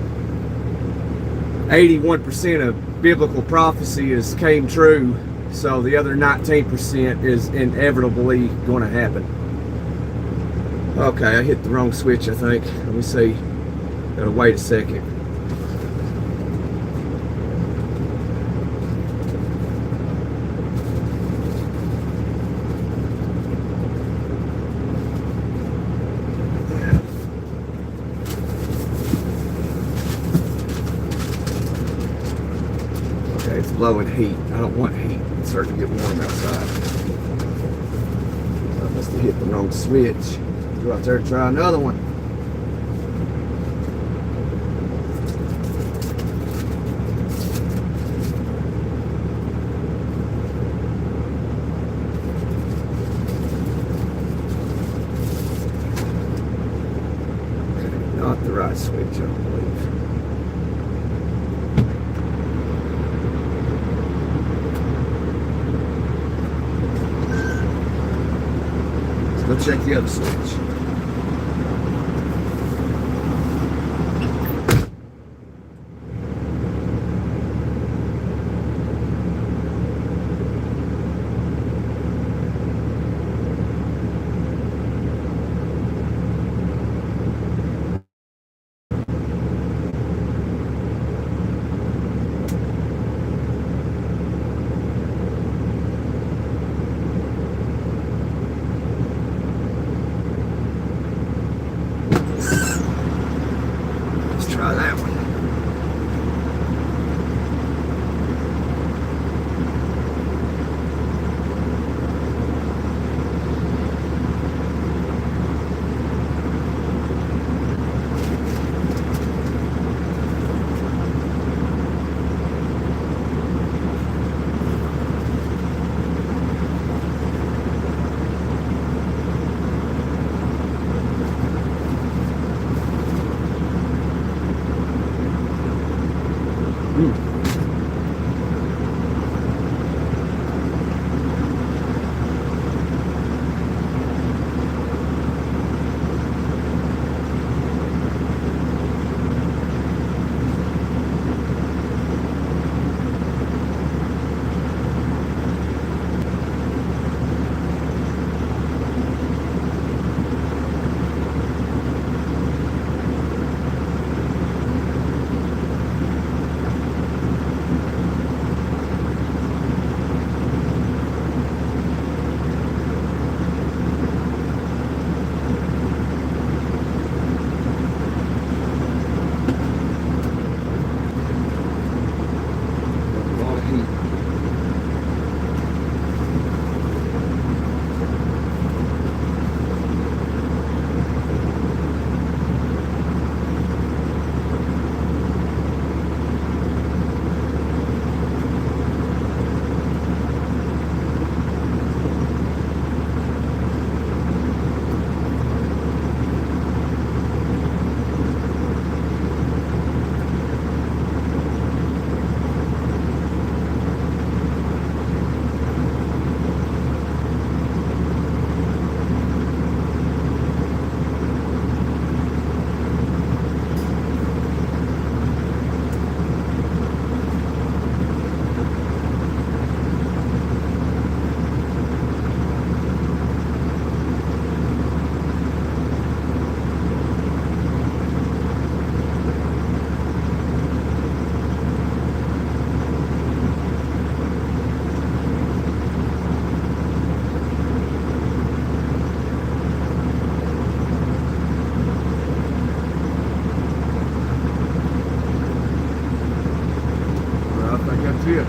81% of biblical prophecy came true, so the other 19% is inevitably going to happen. Okay, I hit the wrong switch, I think. Let me see. Gotta wait a second. It's blowing heat. I don't want heat. It's starting to get warm outside. I must have hit the wrong switch. Go out there and try another one. Okay, not the right switch, I don't believe. Let's check the other switch. Try that one. See it.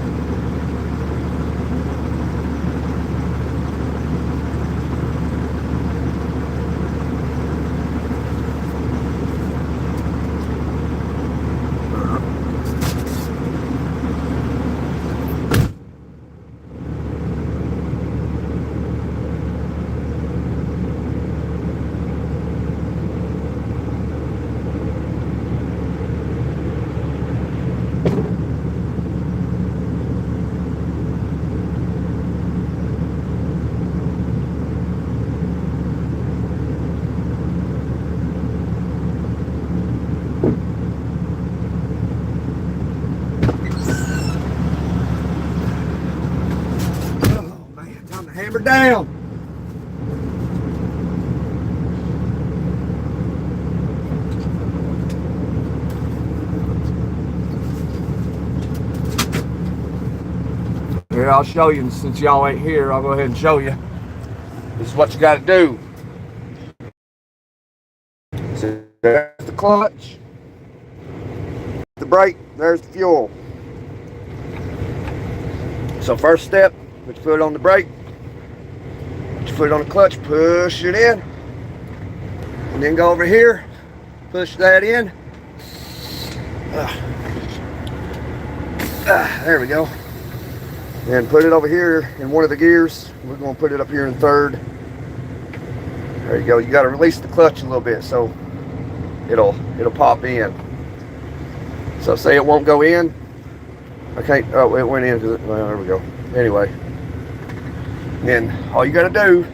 Hammer down. Here, I'll show you, and since y'all ain't here, I'll go ahead and show you. This is what you got to do. So there's the clutch, the brake, there's the fuel. So first step, put your foot on the brake, put your foot on the clutch, push it in, and then go over here, push that in. There we go. And put it over here in one of the gears. We're going to put it up here in third. There you go. You got to release the clutch a little bit so it'll pop in. So say it won't go in. I can't. Oh, it went in. Well, there we go. Anyway, then all you got to do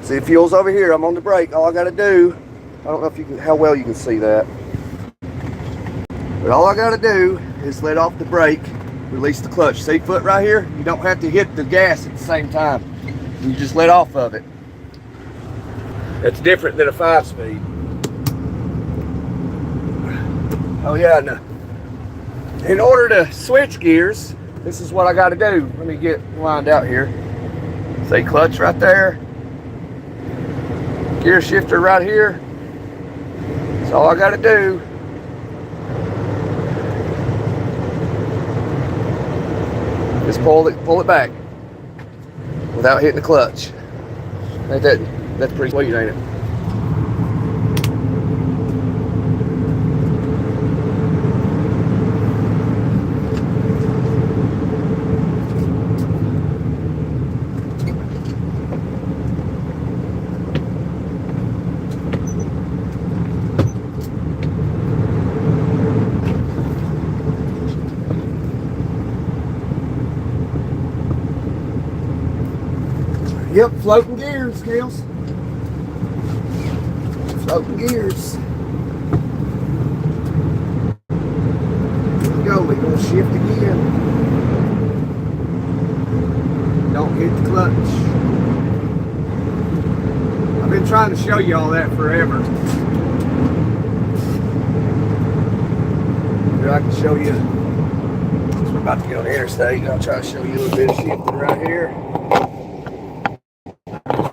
See, the fuel's over here. I'm on the brake. All I got to do, I don't know if you can, how well you can see that, but all I got to do is let off the brake, release the clutch. See foot right here? You don't have to hit the gas at the same time. You just let off of it. It's different than a 5-speed. Oh yeah, no. In order to switch gears, this is what I got to do. Let me get lined out here. See, clutch right there. Gear shifter right here. That's all I got to do. Just pull it back without hitting the clutch. That's pretty sweet, ain't it? Yep, floating gears, Scales. Floating gears. Here we go, we're gonna shift again. Don't hit the clutch. I've been trying to show you all that forever. Here, I can show you. We're about to get on the interstate. I'll try to show you a little bit of shifting right here.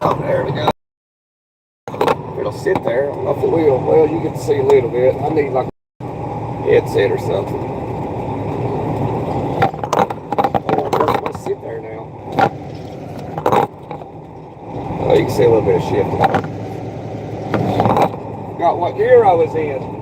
Oh, there we go. It'll sit there off the wheel. Well, you can see a little bit. I need like a headset or something. Oh, let's sit there now. Oh, you can see a little bit of shifting. Got what gear I was in.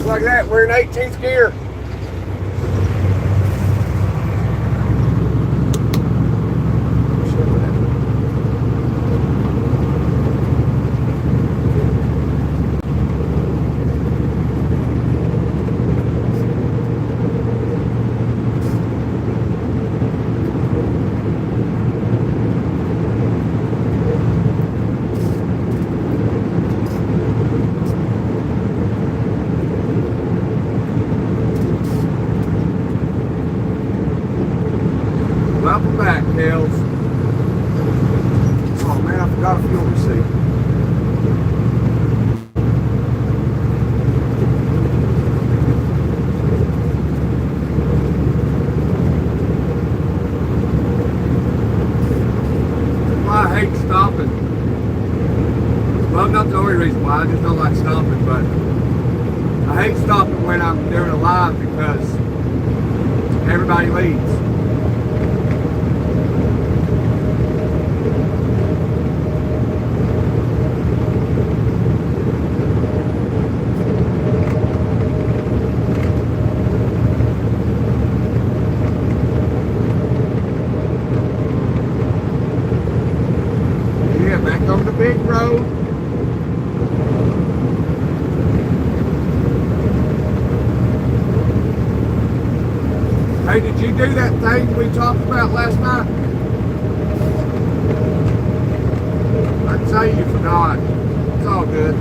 Like that, we're in 18th gear. Welcome back, Kales. Oh man, I forgot a fuel receipt. Why I hate stopping. Well, not the only reason why, I just don't like stopping, but I hate stopping when I'm doing a live because everybody leaves. Back on the big road. Hey, did you do that thing we talked about last night? I'd say you forgot. It's all good.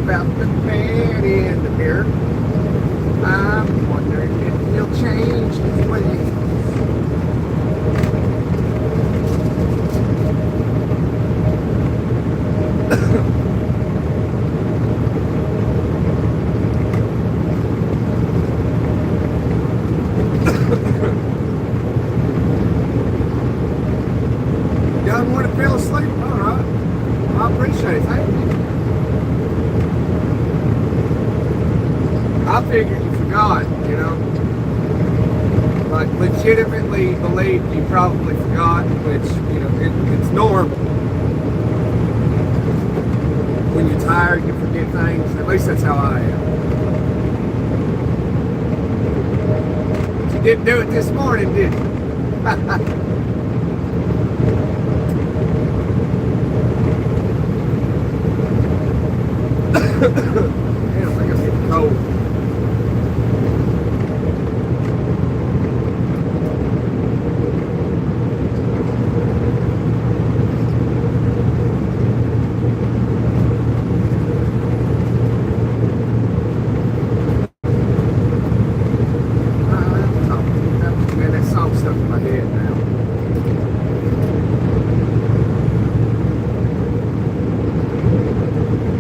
About the man in the mirror. I'm wondering if he'll change legitimately believe you probably forgot, which, you know, it's normal. When you're tired, you forget things. At least that's how I am. But you didn't do it this morning, did you? Damn, I think I'm getting cold. Man, that song's stuck in my head now.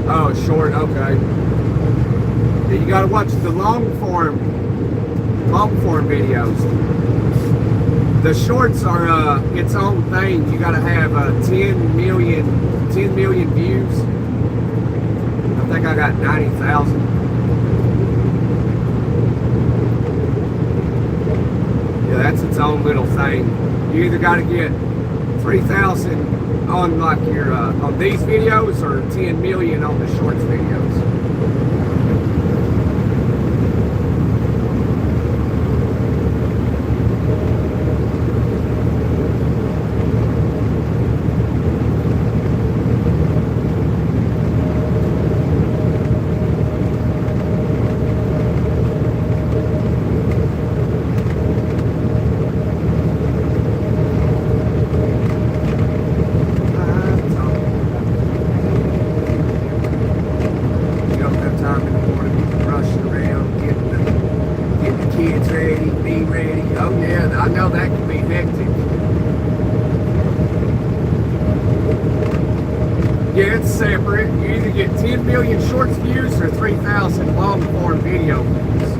Oh, short, okay. Yeah, you gotta watch the long form videos. The shorts are its own thing. You gotta have 10 million views. I think I got 90,000. Yeah, that's its own little thing. You either gotta get 3,000 on like your on these videos or 10 million on the shorts videos. Yeah, it's separate. You either get 10 million shorts views or 3,000 long form video views.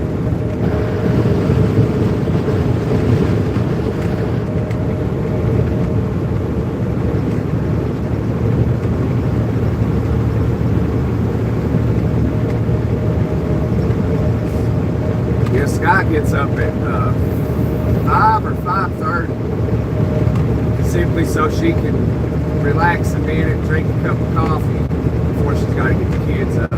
Yeah, Scott gets up at 5 or 5:30 simply so she can relax a minute, drink a cup of coffee before she's got to get the kids up.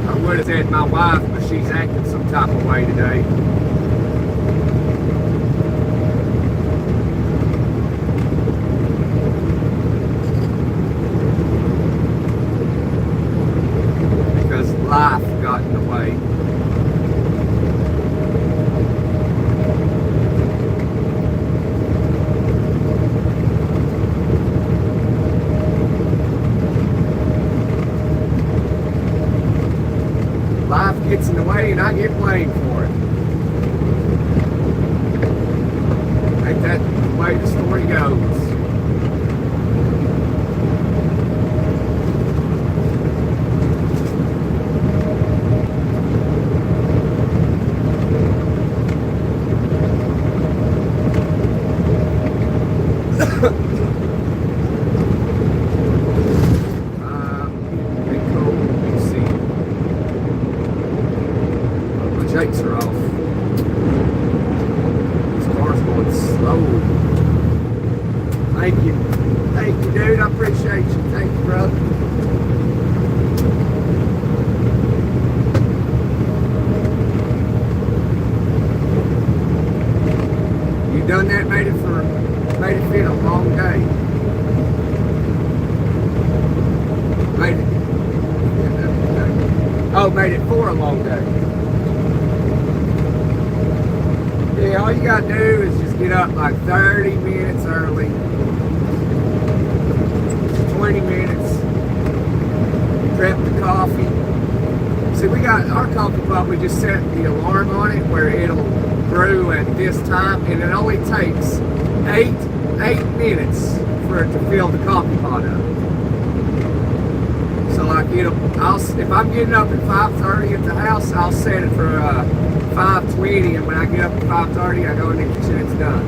I would have said my wife, but she's acting some type of way today. Life got in the way. Life gets in the way and I get blamed for it. Ain't that the way the story goes? Jakes are off. This car's going slow. Thank you, dude. I appreciate you. Thank you, brother. You done that? Made it fit a long day. Made it. Oh, made it for a long day. Yeah, all you gotta do is just get up like 30 minutes early, 20 minutes, prep the coffee. See, we got our coffee pot, we just set the alarm on it where it'll brew at this time, and it only takes 8 minutes for it to fill the coffee pot up. So like if I'm getting up at 5:30 at the house, I'll set it for 5:20, and when I get up at 5:30, I go in the kitchen, it's done.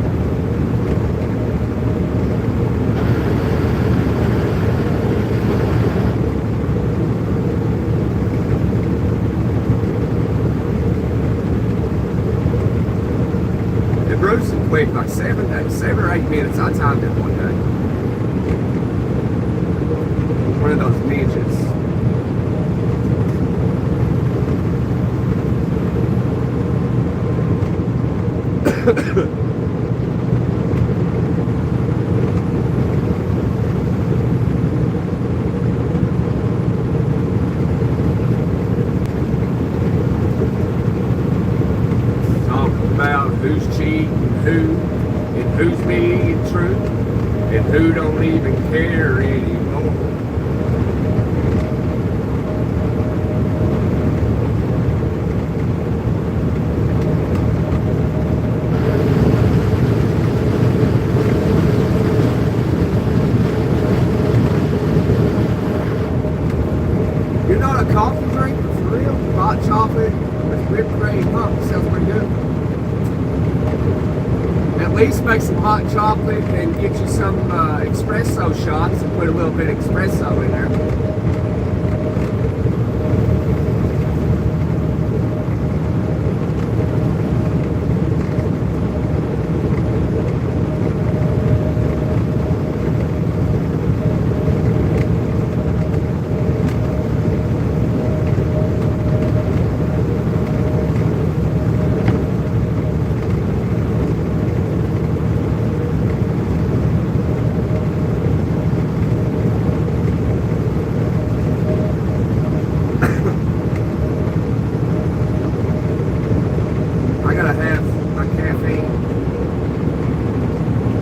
quick, like 7 or 8 minutes. I timed it one day. One of those ninjas. Who's cheating, and who's being true, and who don't even care anymore. You're not a coffee drinker for real? Hot chocolate with whipped cream, huh? Sounds pretty good. At least make some hot chocolate and get you some espresso shots and put a little bit of espresso in there.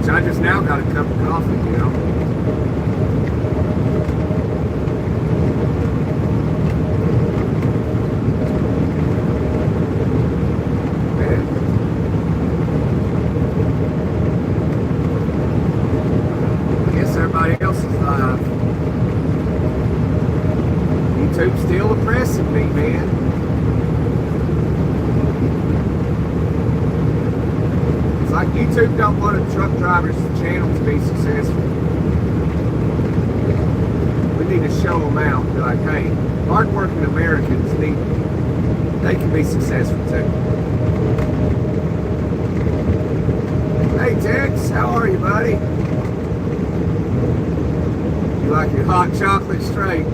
I just now got a cup of coffee, you know. Man. I guess everybody else is live. YouTube's still oppressing me, man. Like YouTube don't want a truck driver's channel to be successful. We need to show them out. Be like, hey, hardworking Americans they can be successful too. Hey Tex, how are you, buddy? You like your hot chocolate straight?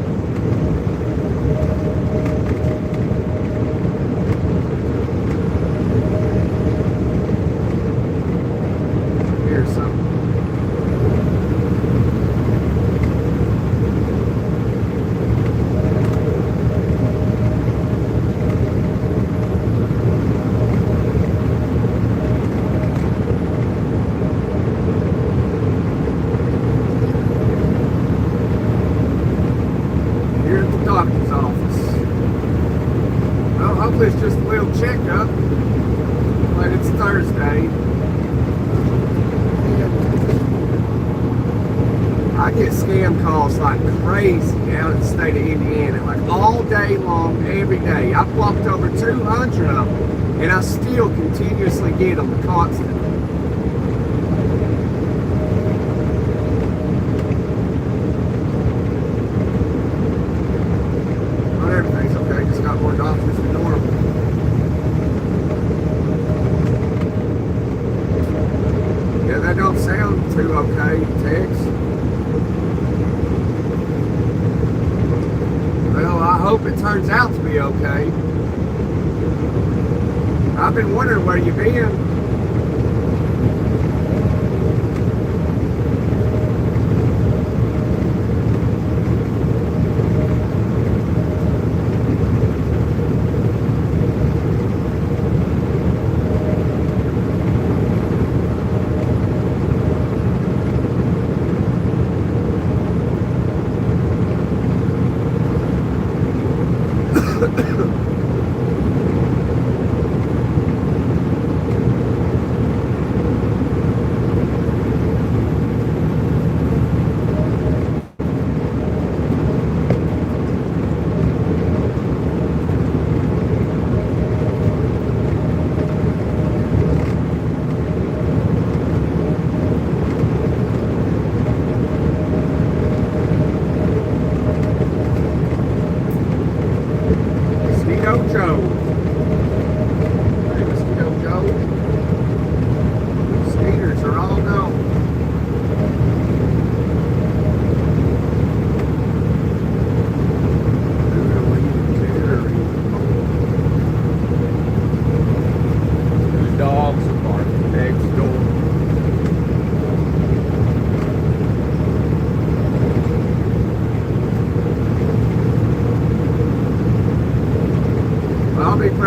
Doctor's office. Well, hopefully it's just a little checkup. But it's Thursday. And I get scam calls like crazy down in the state of Indiana, like all day long, every day. I've blocked over 200 of them, and I still continuously get them constantly. Everything's okay, just got more doctors than normal. Yeah, that don't sound too okay, Tex. Well, I hope it turns out to be okay. I've been wondering where you've been.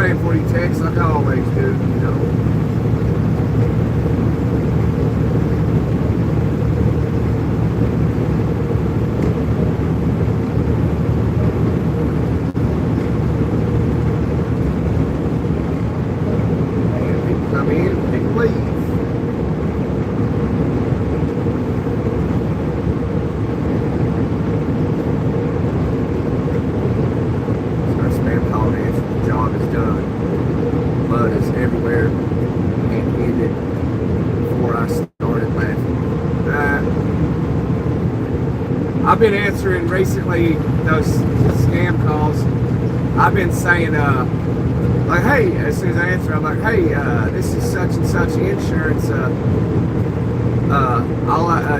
praying for you, Tex, like I always do, you know. And people come in, people leave. Job is done. Mud is everywhere and ended before I started laughing. I've been answering recently those scam calls. I've been saying, like, hey, as soon as I answer, I'm like, hey, this is such and such insurance.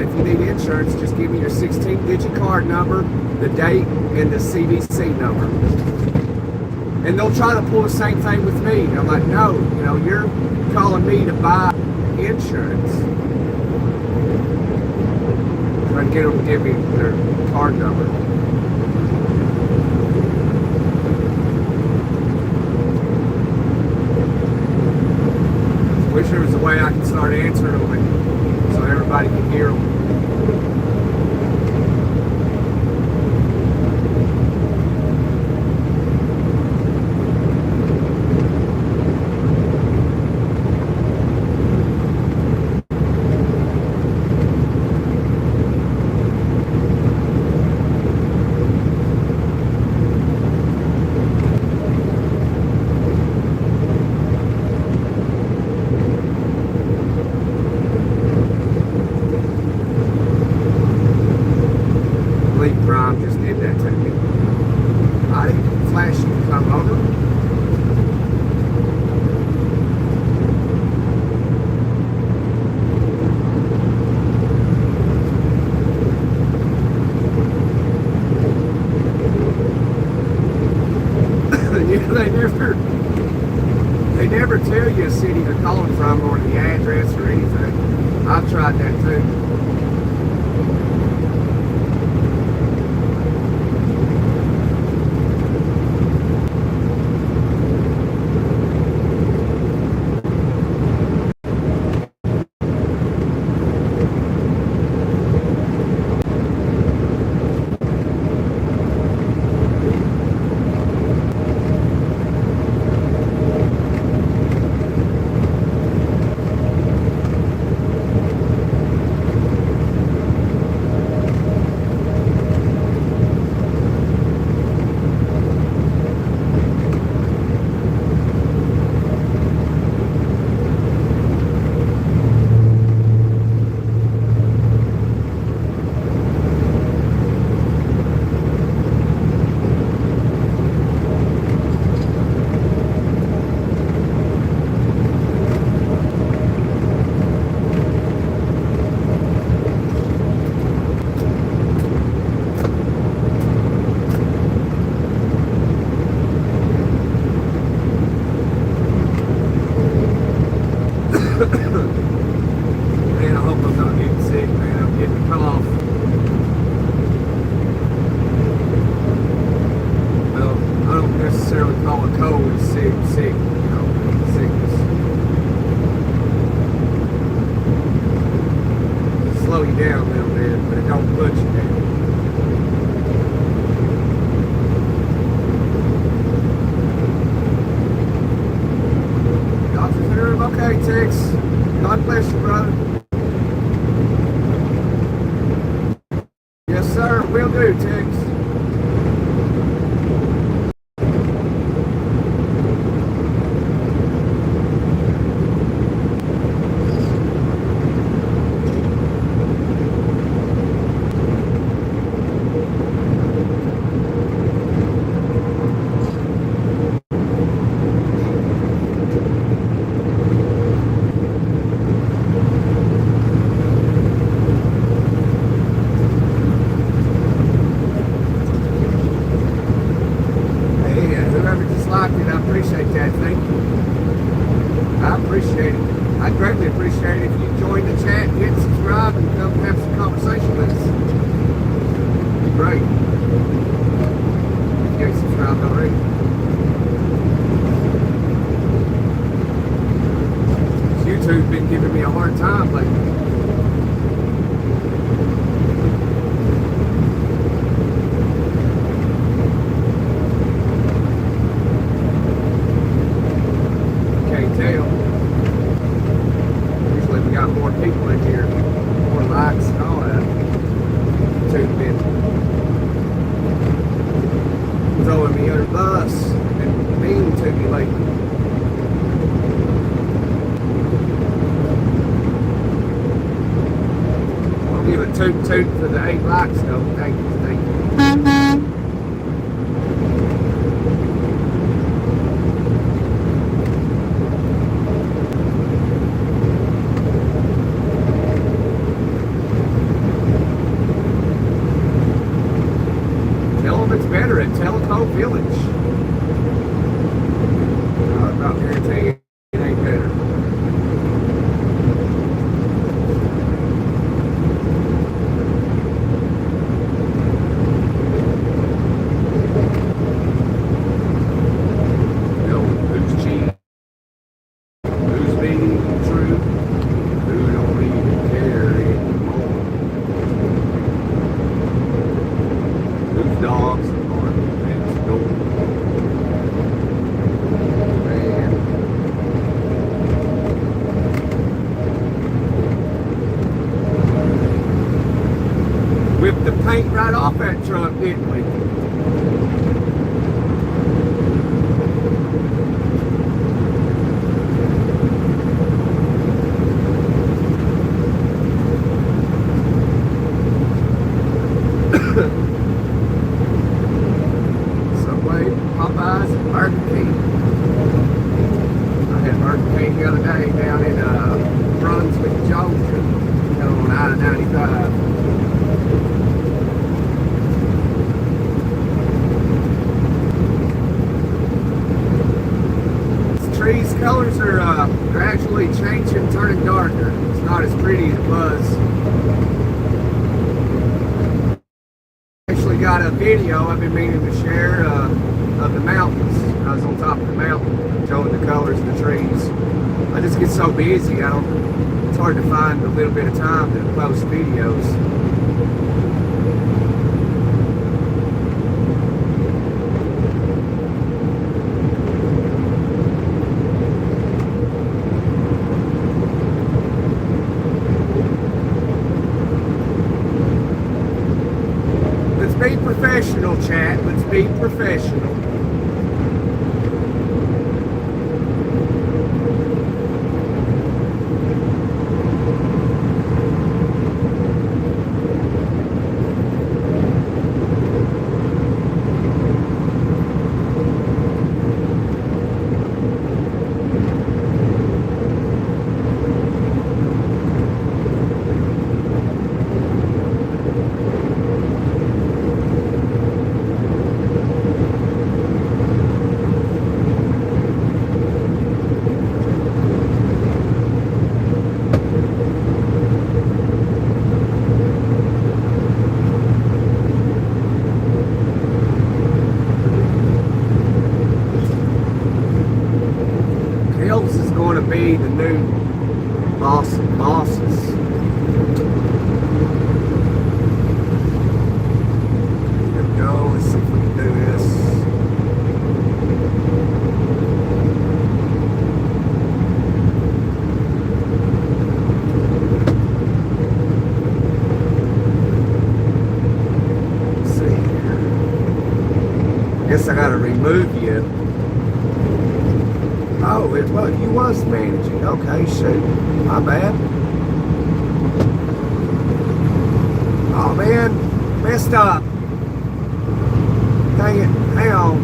If you need insurance, just give me your 16-digit card number, the date, and the CVC number. And they'll try to pull the same thing with me. I'm like, no, you know, you're calling me to buy insurance. Trying to get them to give me their card number. Wish there was a way I could start answering them and so everybody can hear them. Prime just did that to me. I didn't flash you to come over. They never tell you a city they're calling from or the address or anything. I've tried that too. Man, I hope I'm not getting sick, man. I'm getting cut off. Well, I don't necessarily call a cold sick, you know, sickness. It'll slow you down a little bit, but it don't put you down. Okay, Tex. God bless you, brother. Yes, sir. Will do, Tex. I appreciate that. Thank you. I appreciate it. I greatly appreciate it if you join the chat, hit subscribe, and come have some conversation with us. It'd be great. If you ain't subscribed already. hard time lately. Can't tell. Usually we got more people in here, more likes and all that. Too been throwing me under the bus and mean to me lately. I'll give a toot for the 8 likes though. Thank you, thank you. Tell them it's better at Telco Village. I'm not guaranteeing it ain't better. You know, who's cheating? Who's being true? Who don't even care anymore? Whose dogs are next door? Man. Whipped the paint right off that truck, didn't we? Subway, Popeyes, and Burger King. I had Burger King the other day down in Brunswick, Georgia, on I-95. These trees' colors are gradually changing, turning darker. It's not as pretty as it was. Actually got a video I've been meaning to share of the mountains. I was on top of the mountain showing the colors of the trees. I just get so busy, it's hard to find a little bit of time to post videos. Let's be professional, chat. Let's be professional. Hills is going to be the new boss of bosses. Here we go. Let's see if we can do this. Let's see here. Guess I got to remove you. Oh, you was managing. Okay, shoot. My bad. Oh, man. Messed up. Dang it. Hang on.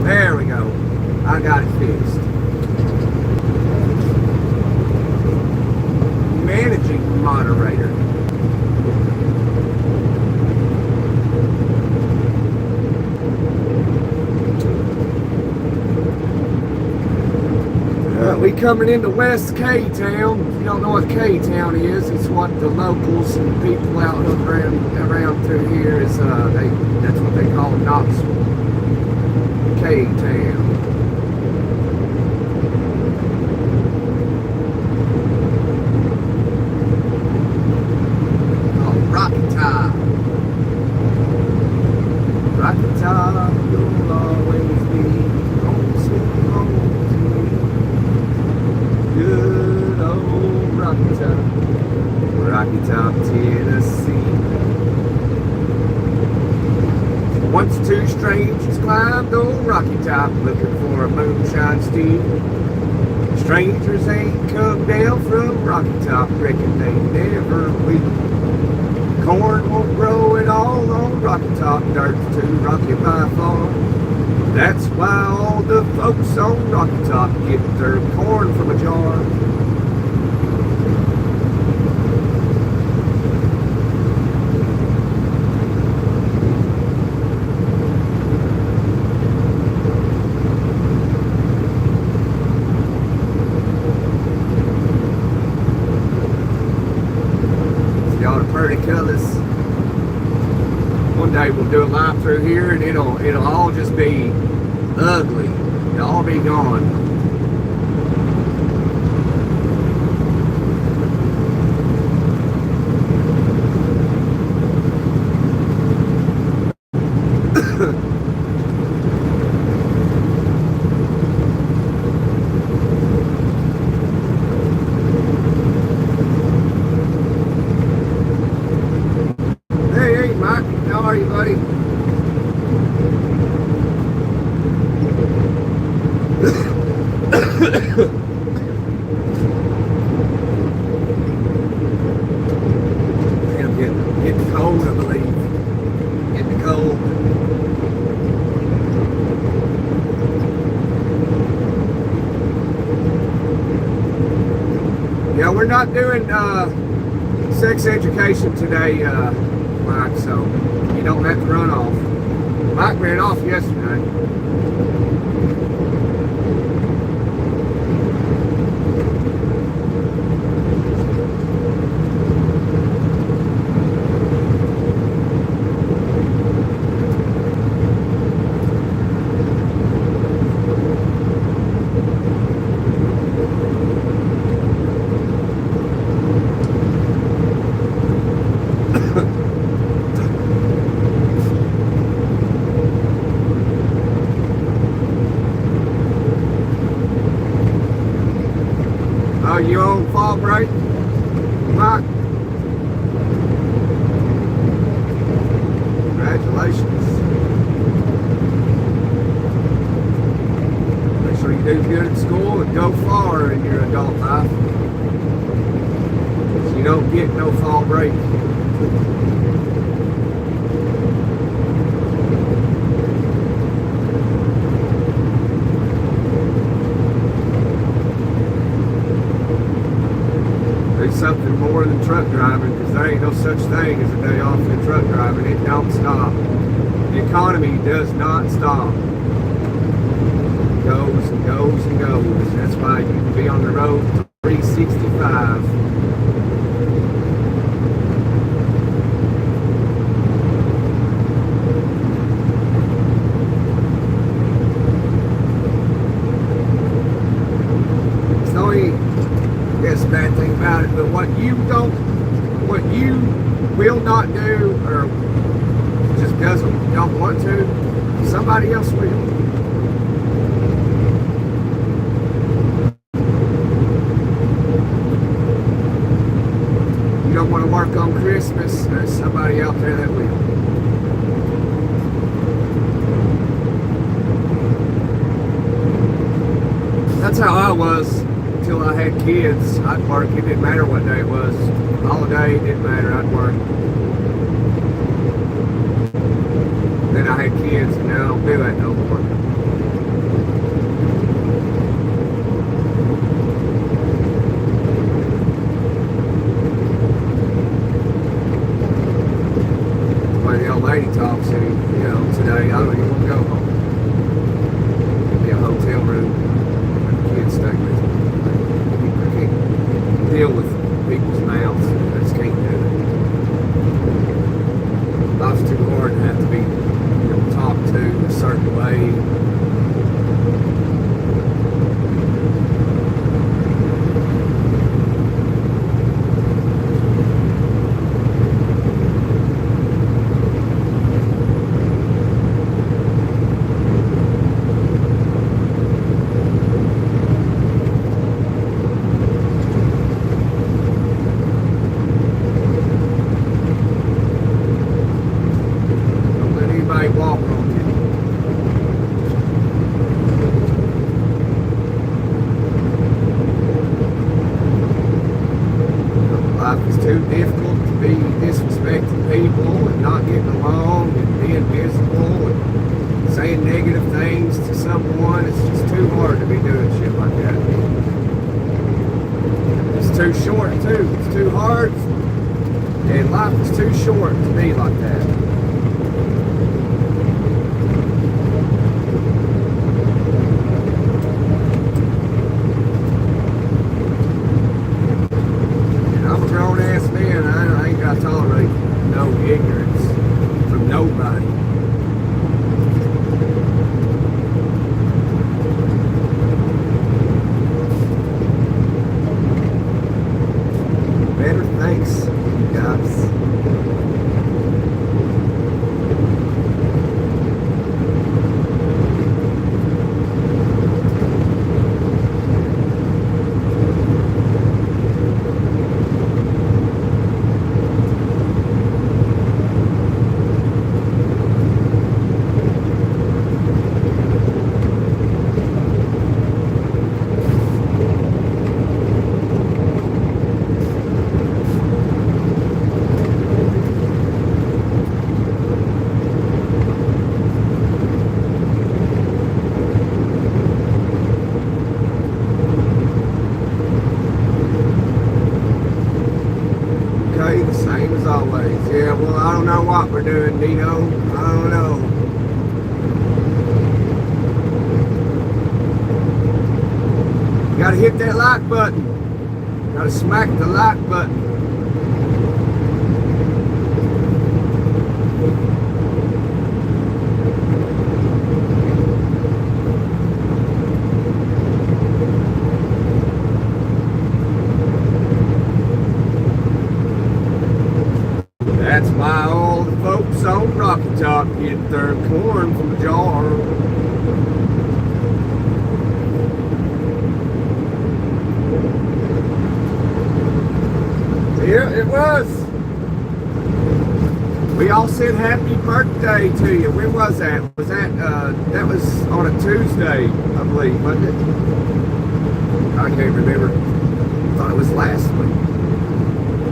There we go. I got it fixed. Managing moderator. We coming into West K-Town. If you don't know what K-Town is, it's what the locals and people out around through here is, that's what they call Knoxville. K-Town. Oh, Rocky Top. Rocky Top, you'll always be home sweet home to me. Good old Rocky Top, Rocky Top, Tennessee. Once two strangers climbed old Rocky Top looking for a moonshine stew. Strangers ain't come down from Rocky Top, reckon they never will. Corn won't grow at all on Rocky Top, dirt's too rocky by far. That's why all the folks on Rocky Top get their corn from a jar. Pretty colors. One day we'll do a live through here and it'll all just be ugly. It'll all be gone. How are you, buddy? I'm getting cold, I believe. Getting cold. Yeah, we're not doing sex education today, Mike, so you don't have to run off. Mike ran off yesterday. Oh, you on fall break, Mike? Congratulations. Make sure you do good at school and go far in your adult life. So you don't get no fall break. Something more than truck driving, because there ain't no such thing as a day off in truck driving. It don't stop. The economy does not stop. It goes and goes and goes. That's why you can be on the road 365. It's the only bad thing about it, but what you will not do, or just because you don't want to, somebody else will. You don't want to work on Christmas, there's somebody out there that will. That's how I was. Until I had kids, I'd work. It didn't matter what day it was. Holiday, it didn't matter. I'd work. Then I had kids, and now I don't do that no more. The way the old lady talks, and today I don't even want to go home. It'd be a hotel room. The kids stay with me. certain way. Walk on you. Life is too difficult to be disrespecting people and not getting along and being miserable and saying negative things to someone. It's just too hard to be doing shit like that. It's too short too. It's too hard, and life is too short to be like that. I tolerate no ignorance from nobody. Better thanks, you guys. The same as always. Yeah, well, I don't know what we're doing, Dino. I don't know. You gotta hit that like button. Gotta smack the like button. That's why all the folks on Rocky Top get their corn from the jar. Yeah, it was. We all said happy birthday to you. When was that? Was that that was on a Tuesday, I believe, wasn't it? I can't remember. I thought it was last week.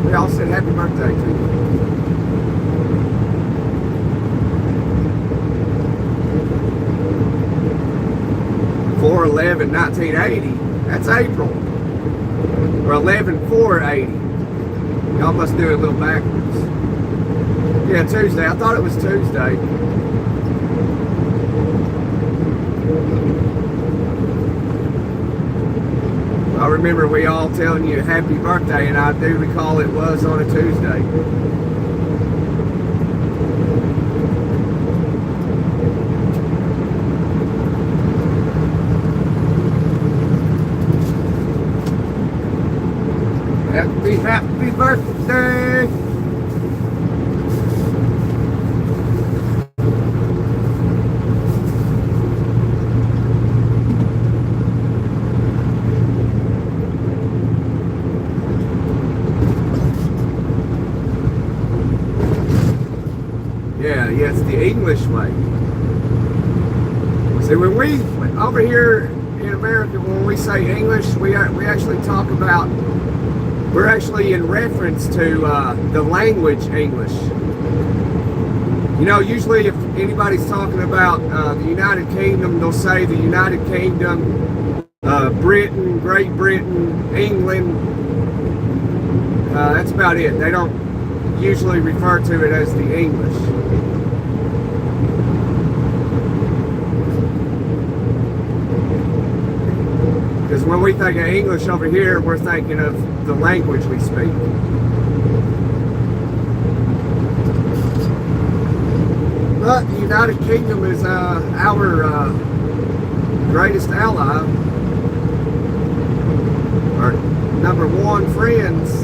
We all said happy birthday to you. 4/11/1980. That's April. Or 11/4/80. Y'all must do it a little backwards. Yeah, Tuesday. I thought it was Tuesday. I remember we all telling you happy birthday, and I do recall it was on a Tuesday. Happy birthday! Yeah, it's the English way. See, when we over here in America, when we say English, we actually talk about. We're actually in reference to the language English. You know, usually if anybody's talking about the United Kingdom, they'll say the United Kingdom, Britain, Great Britain, England. That's about it. They don't usually refer to it as the English. Because when we think of English over here, we're thinking of the language we speak. But the United Kingdom is our our greatest ally, our number one friends,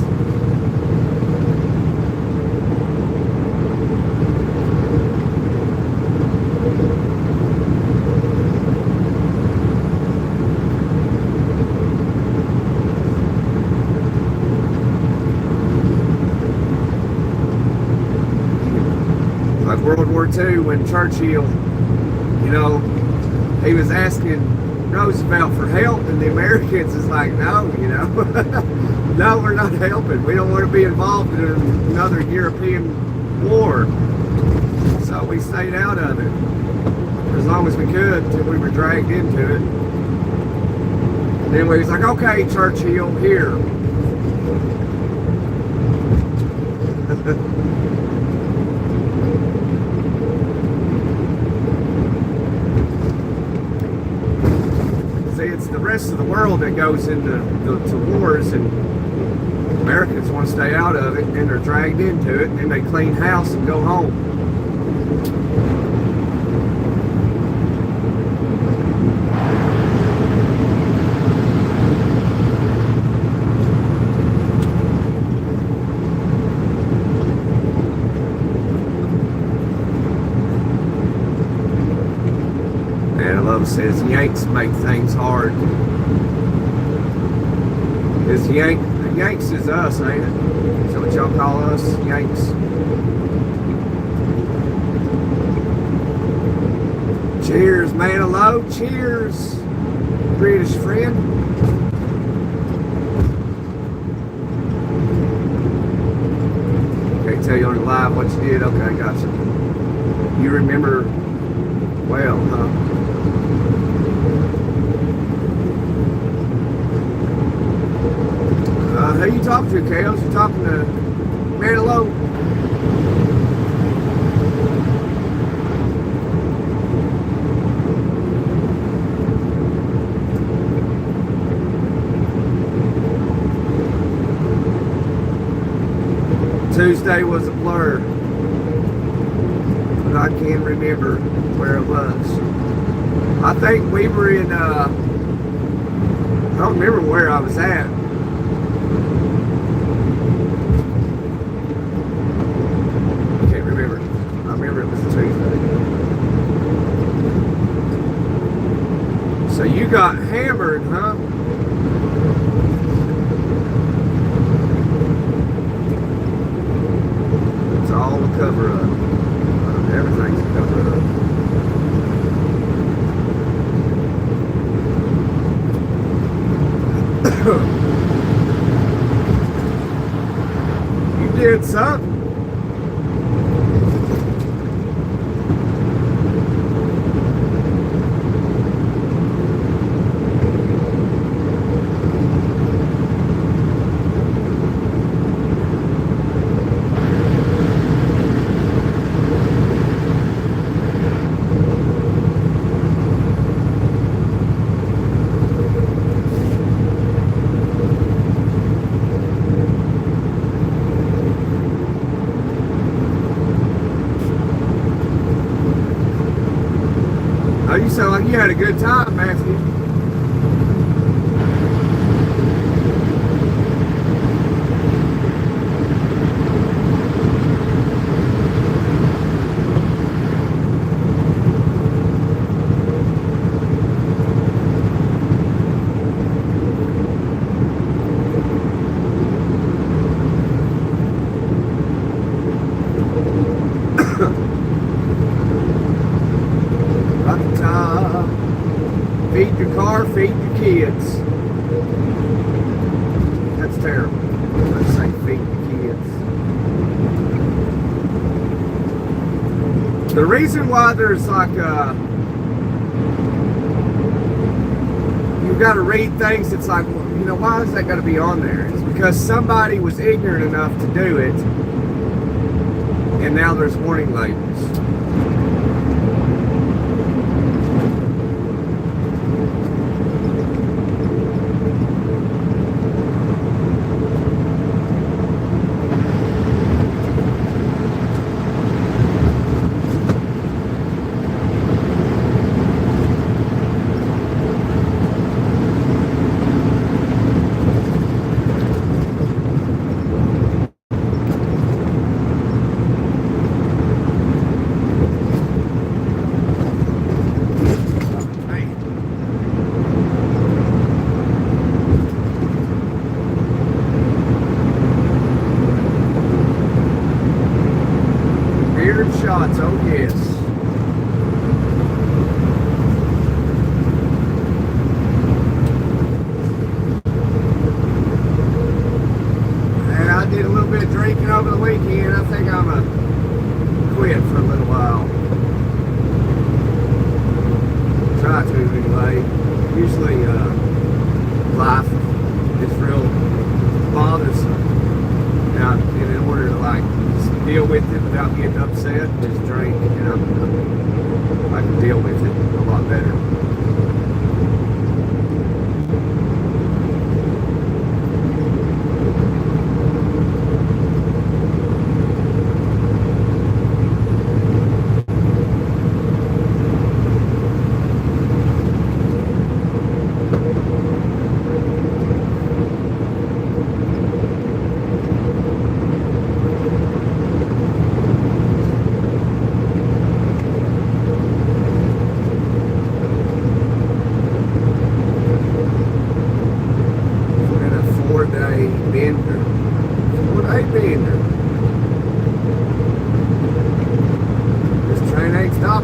like World War II, when Churchill, you know, he was asking Roosevelt for help, and the Americans is like, no, you know, no, we're not helping. We don't want to be involved in another European war. So we stayed out of it for as long as we could until we were dragged into it. And then we was like, okay, Churchill, here. It's the rest of the world that goes into to wars, and Americans want to stay out of it, and they're dragged into it, and they clean house and go home. Says Yanks make things hard. Is Yanks is us, ain't it? Is that what y'all call us? Yanks. Cheers, man. Hello. Cheers, British friend. Can't tell you on the live what you did. Okay, gotcha. You remember well, huh? Who you talking to, Kales? You talking to Manilow? Tuesday was a blur, but I can't remember where it was. I think we were in, I don't remember where I was at. So you got hammered, huh? It's all a cover up. Everything's a cover up. You did something. Oh, you sound like you had a good time, Matthew. Feed your car, feed your kids. That's terrible. Let's say feed your kids. The reason why there's like you've got to read things, it's like, well, you know, why is that got to be on there? It's because somebody was ignorant enough to do it, and now there's warning labels. try to anyway. Usually life is real bothersome. Now, in order to like just deal with it without getting upset, just drink, and I can deal with it a lot better.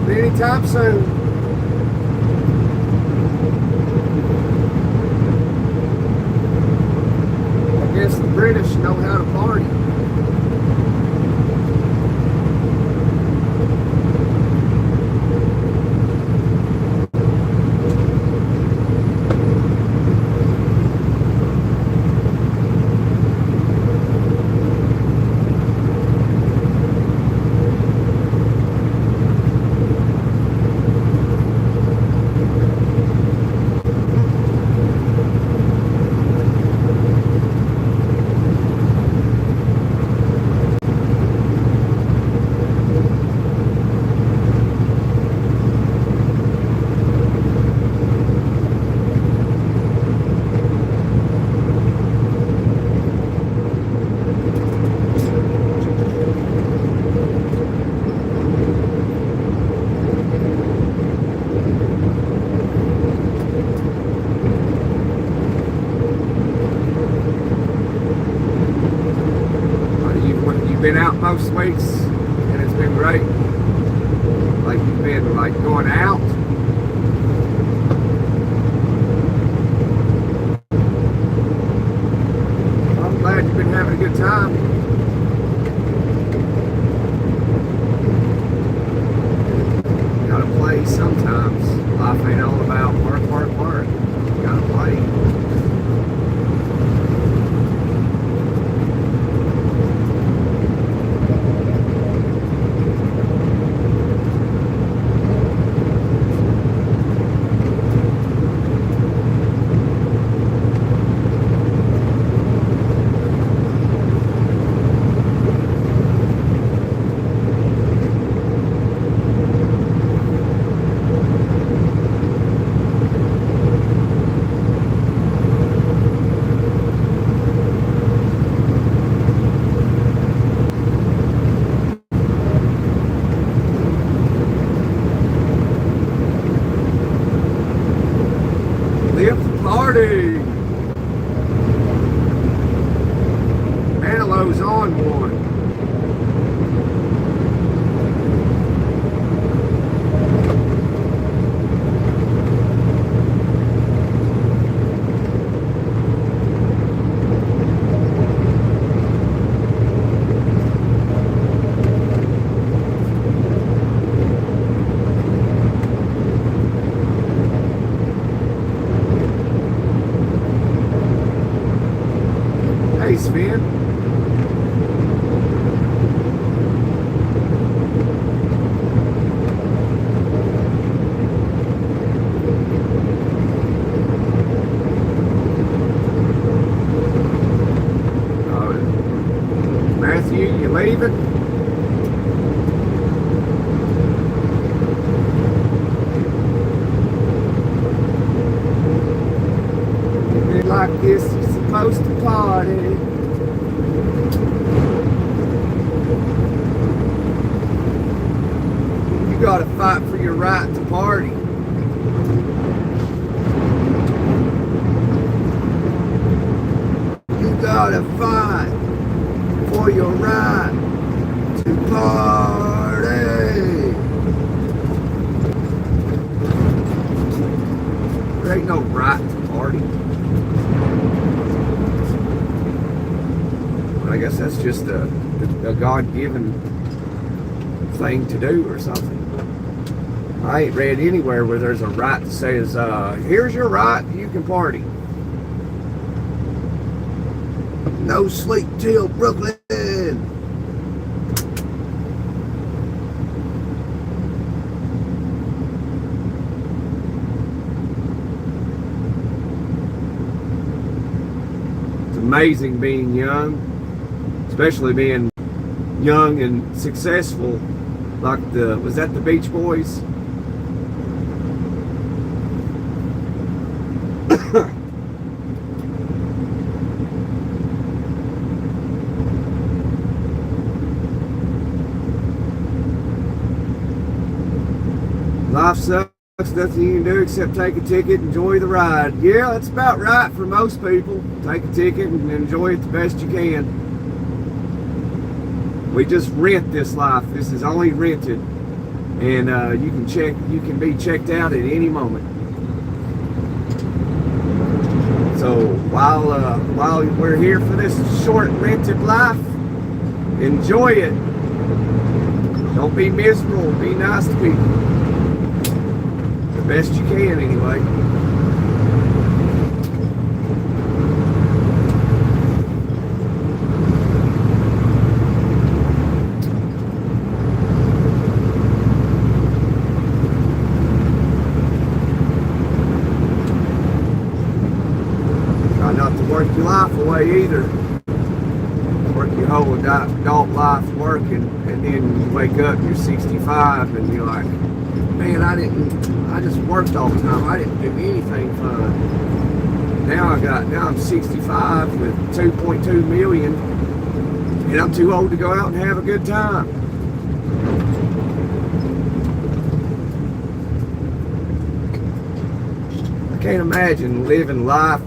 Anytime soon. I guess the British know how to party. Been out most weeks and it's been great. Like you've been like going out. I'm glad you've been having a good time. You gotta play sometimes. Life ain't all about work. You gotta play. Manilou's on one. Hey, Sven. Matthew, you leaving? Like this, you're supposed to party. You gotta fight for your right to party. You gotta fight for your right to party. There ain't no right to party. I guess that's just a God-given thing to do or something. I I ain't read anywhere where there's a right that says, here's your right, you can party. No sleep till Brooklyn. It's amazing being young, especially being young and successful, like was that the Beach Boys? Life sucks, nothing you can do except take a ticket, enjoy the ride. Yeah, that's about right for most people. Take a ticket and enjoy it the best you can. We just rent this life. This is only rented, and you can be checked out at any moment. So while we're here for this short rented life, enjoy it. Don't be miserable. Be nice to people. The best you can, anyway. Work your life away either. Work your whole adult life working, and then you wake up, you're 65, and you're like, man, I just worked all the time. I didn't do anything fun. Now I'm 65 with 2.2 million, and I'm too old to go out and have a good time. I can't imagine living life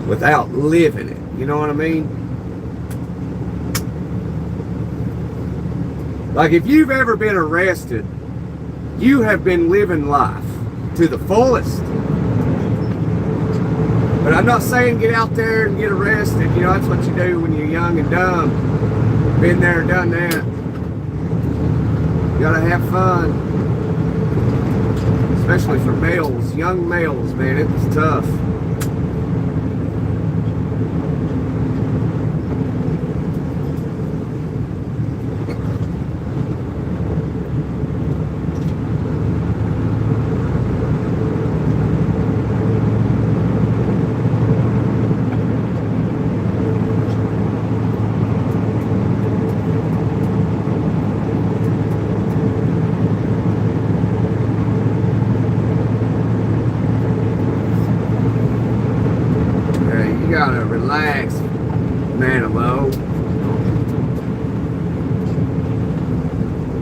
without living it, you know what I mean? Like, if you've ever been arrested, you have been living life to the fullest. But I'm not saying get out there and get arrested. You know, that's what you do when you're young and dumb. Been there, done that. You gotta have fun. Especially for males, young males, man, it was tough. Gotta relax, Manilow.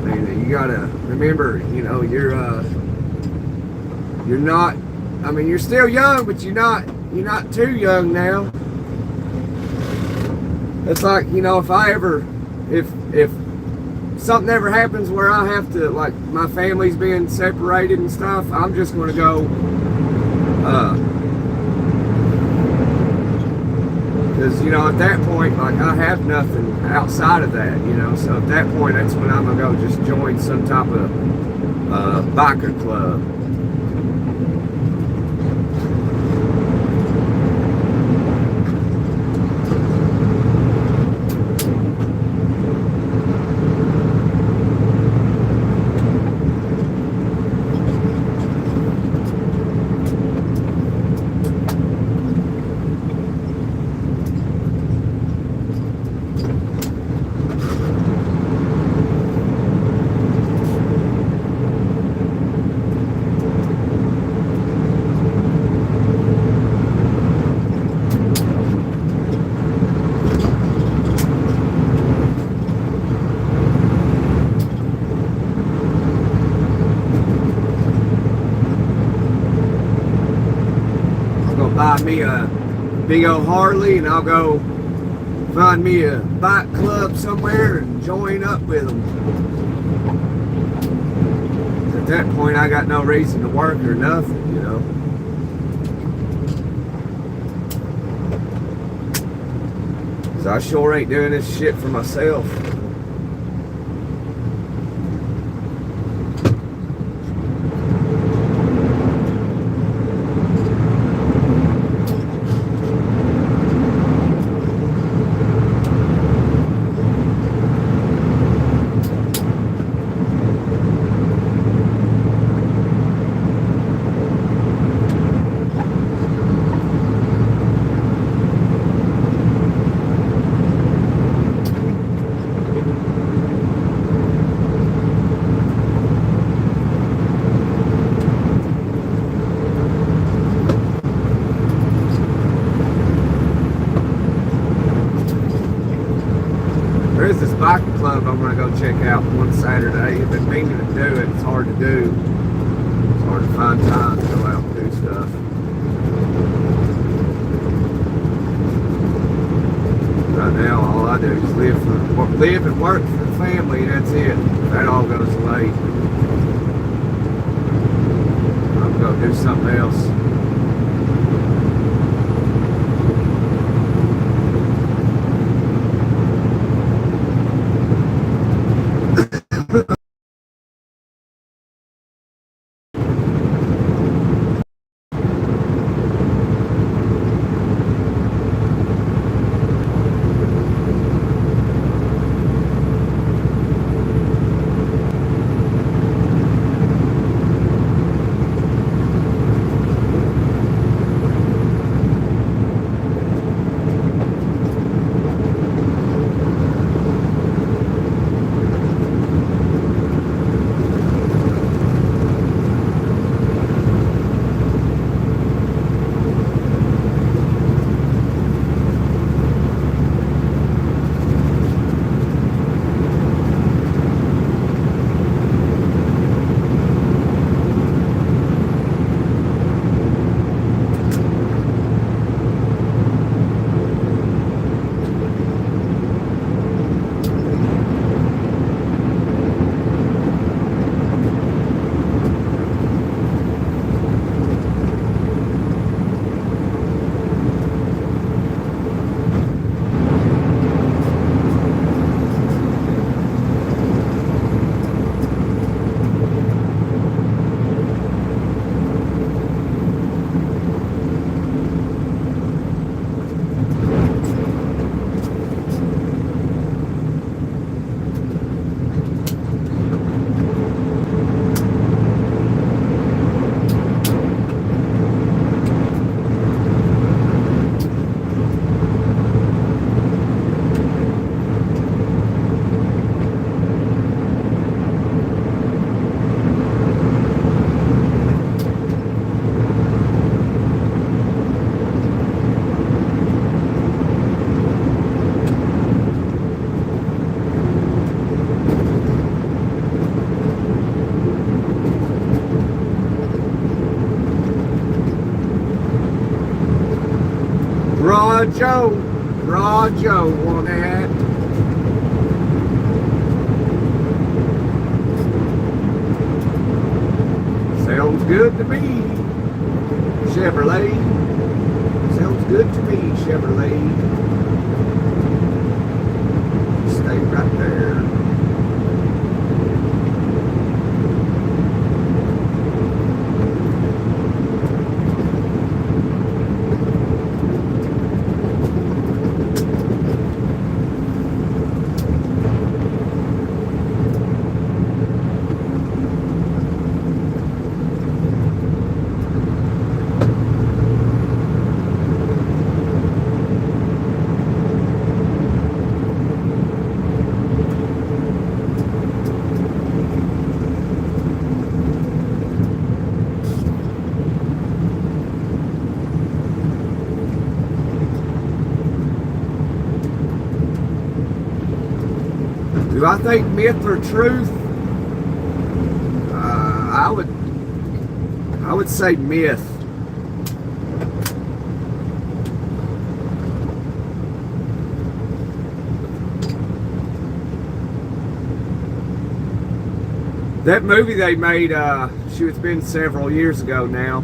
And you gotta remember, you know, you're not. I mean, you're still young, but you're not too young now. It's like, you know, if something ever happens where I have to, like, my family's being separated and stuff, I'm just gonna go. Because, you know, at that point, like, I have nothing outside of that, you know. So at that point, that's when I'm going to go just join some type of biker club. Buy me a big old Harley, and I'll go find me a bike club somewhere and join up with them. At that point, I got no reason to work or nothing, you know. Because I sure ain't doing this shit for myself. Club I'm going to go check out one Saturday. I've been meaning to do it. It's hard to do. It's hard to find time to go out and do stuff. Right now, all I do is live and work for the family, and that's it. That all goes away. I'm going to do something else. Raw Joe on that. Sounds good to me, Chevrolet. Sounds good to me, Chevrolet. Stay right there. Do I think myth or truth? I would say myth. That movie they made, it's been several years ago now,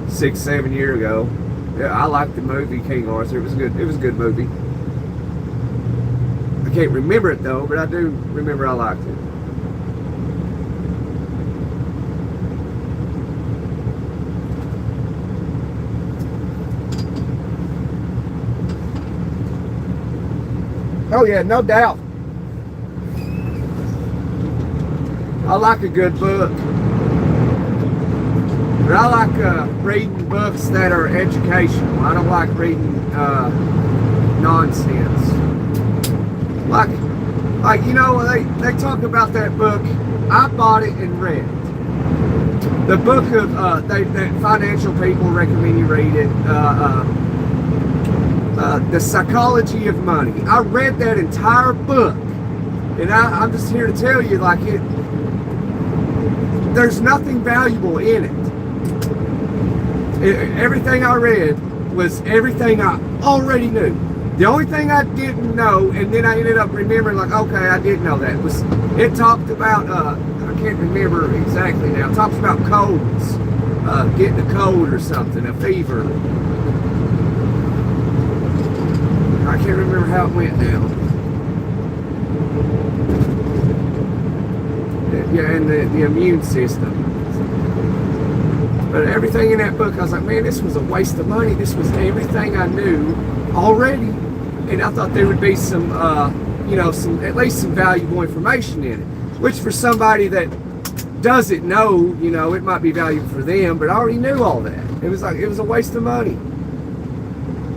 6-7 years ago. Yeah, I liked the movie King Arthur. It was good. It was a good movie. I can't remember it though, but I do remember I liked it. Oh yeah, no doubt. I like a good book. But I like reading books that are educational. I don't like reading nonsense. Like you know, they talk about that book. I bought it and read it. The book of that financial people recommend you read it. The Psychology of Money. I read that entire book And I'm just here to tell you, like, there's nothing valuable in it. Everything I read was everything I already knew. The only thing I didn't know, and then I ended up remembering, like, okay, I did know that, was it talked about, I can't remember exactly now, it talks about colds, getting a cold or something, a fever. I can't remember how it went now. Yeah, and the immune system. But everything in that book, I was like, man, this was a waste of money. This was everything I knew already. And I thought there would be some, at least some valuable information in it. Which for somebody that doesn't know, it might be valuable for them, but I already knew all that. It was a waste of money.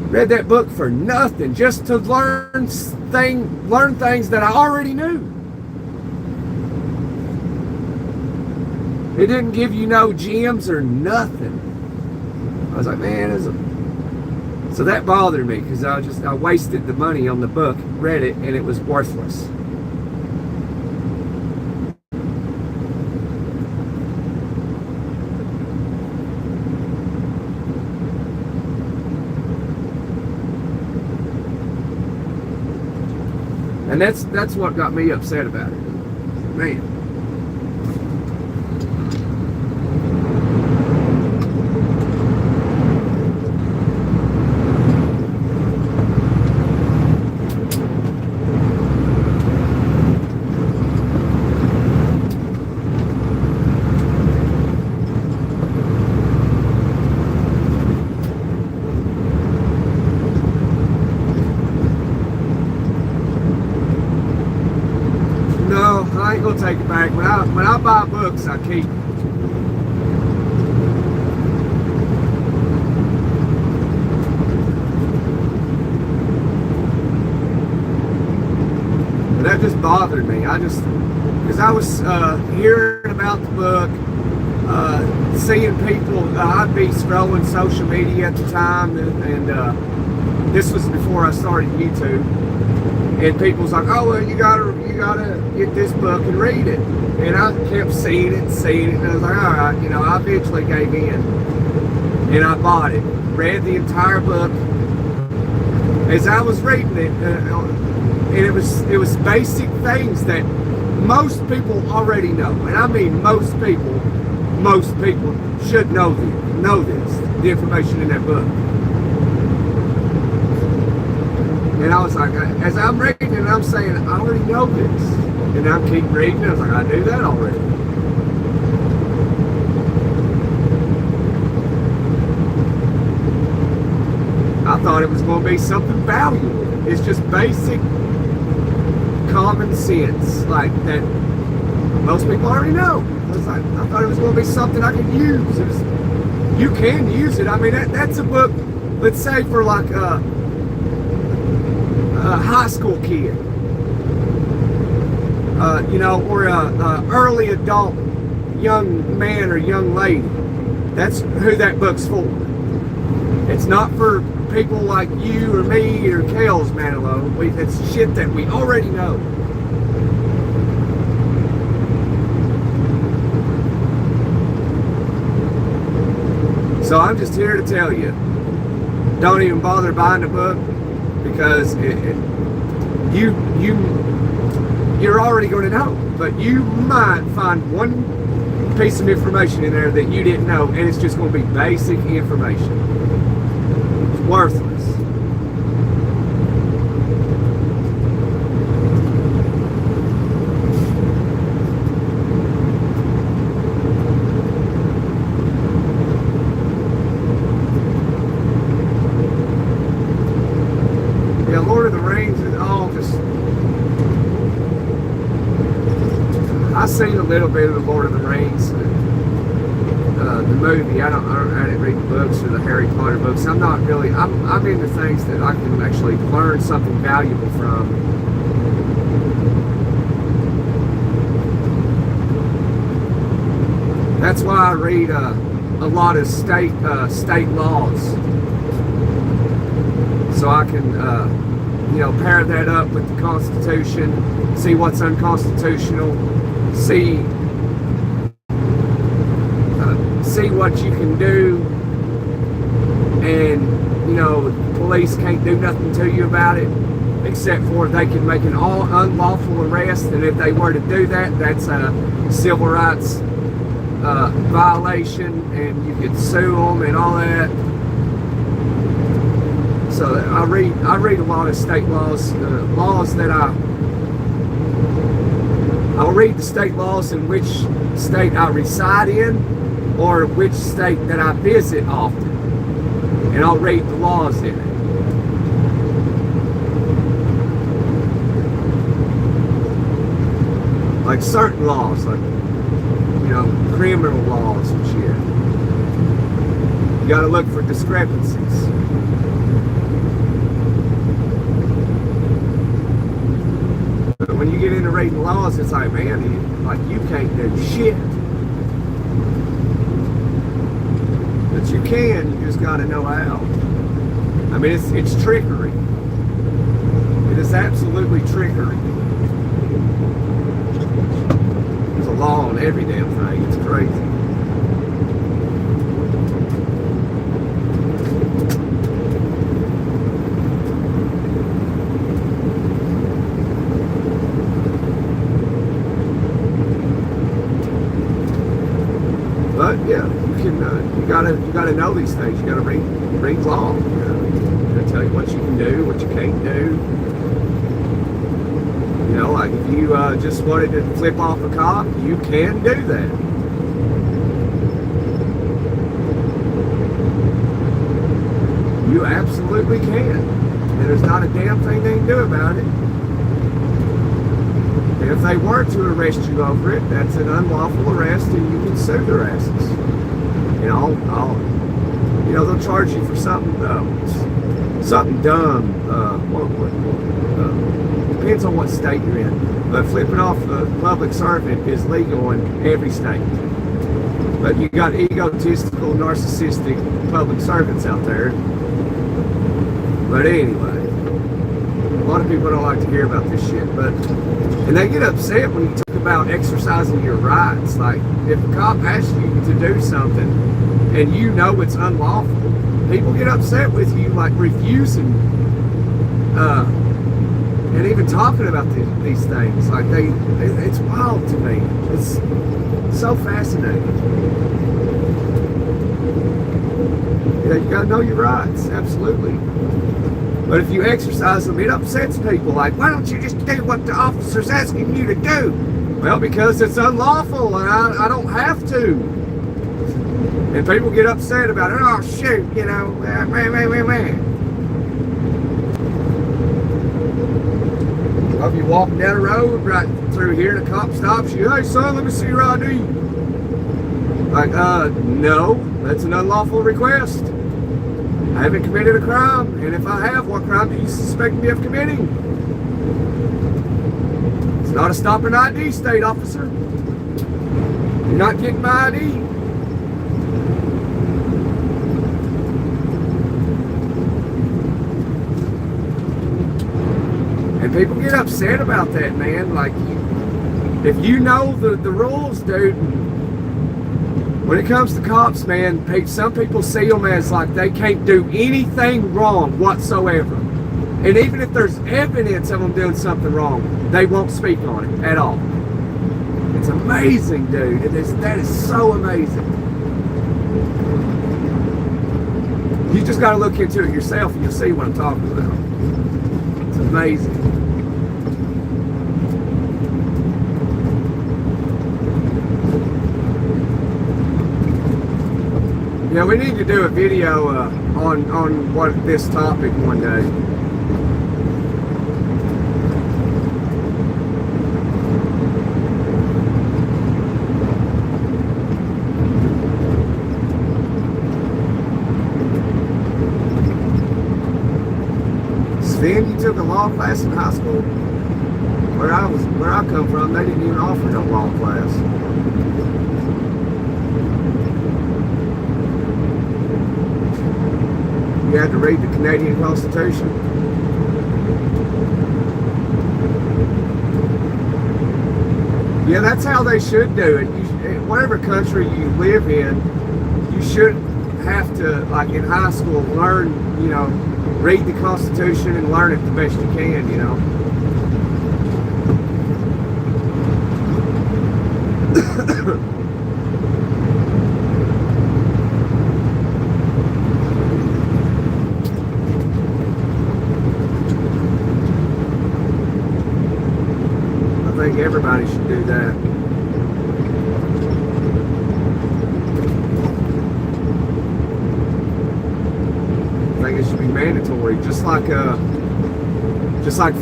Read that book for nothing, just to learn things that I already knew. It didn't give you no gems or nothing. I was like, man, so that bothered me, because I wasted the money on the book, read it, and it was worthless. And that's what got me upset about it. Man. I ain't gonna take it back. When I buy books, I keep them. But that just bothered me. Because I was hearing about the book, seeing people. I'd be scrolling social media at the time, and this was before I started YouTube. And people's like, oh, well, you gotta get this book and read it. And I kept seeing it, and I was like, all right, I eventually gave in. And I bought it, read the entire book. As I was reading it, and it was basic things that most people already know. And I mean most people should know this, the information in that book. And I was like, as I'm reading it, I'm saying, I already know this. And I keep reading it, I was like, I knew that already. I thought it was going to be something valuable. It's just basic common sense, like that most people already know. I thought it was going to be something I could use. You can use it. I mean, that's a book, let's say for like a high school kid, or a early adult young man or young lady. That's who that book's for. It's not for people like you or me or Kels Manilow. It's shit that we already know. So I'm just here to tell you, don't even bother buying the book, because you're already going to know, but you might find one piece of information in there that you didn't know, and it's just going to be basic information. It's worthless. Yeah, Lord of the Rings is all just... I've seen a little bit of the Lord of the Rings, the movie. I didn't read the books or the Harry Potter books. I'm not really. I'm into things that I can actually learn something valuable from. That's why I read a lot of state laws, so I can pair that up with the Constitution, see what's unconstitutional, see what you can do, and police can't do nothing to you about it, except for they can make an unlawful arrest, and if they were to do that, that's a civil rights violation, and you could sue them and all that. So I read a lot of state laws, laws that I'll read the state laws in which state I reside in, or which state that I visit often, and I'll read the laws in it. Like certain laws, like criminal laws and shit. You gotta look for discrepancies. But when you get into reading laws, it's like, man, you can't do shit. But you can, you just gotta know how. I mean, it's trickery. It is absolutely trickery. There's a law on every damn thing. It's crazy. But yeah, you gotta know these things. You gotta read law. It'll tell you what you can do, what you can't do. Like if you just wanted to flip off a cop, you can do that. You absolutely can. And there's not a damn thing they can do about it. And if they were to arrest you over it, that's an unlawful arrest, and you can sue their asses. They'll charge you for something dumb. Depends on what state you're in. But flipping off a public servant is legal in every state. But you got egotistical, narcissistic public servants out there. But anyway, a lot of people don't like to hear about this shit. And they get upset when you talk about exercising your rights. Like, if a cop asks you to do something and you know it's unlawful, people get upset with you, like refusing and even talking about these things. Like, it's wild to me. It's so fascinating. You gotta know your rights, absolutely. But if you exercise them, it upsets people. Like, why don't you just do what the officer's asking you to do? Well, because it's unlawful and I don't have to. And people get upset about it. Oh, shoot, man. Well, if you're walking down the road right through here and a cop stops you, hey, son, let me see your ID. Like, no, that's an unlawful request. I haven't committed a crime, and if I have, what crime do you suspect me of committing? It's not a stop and ID state, officer. You're not getting my ID. And people get upset about that, man. Like, if you know the rules, dude. When it comes to cops, man, some people see them as like they can't do anything wrong whatsoever. And even if there's evidence of them doing something wrong, they won't speak on it at all. It's amazing, dude. That is so amazing. You just got to look into it yourself and you'll see what I'm talking about. It's amazing. Yeah, we need to do a video on this topic one day. Sven, you took a law class in high school? Where I come from, they didn't even offer no law class. You had to read the Canadian Constitution. Yeah, that's how they should do it. Whatever country you live in, you should have to, like in high school, learn, read the Constitution and learn it the best you can. I think everybody should do that. I think it should be mandatory, just like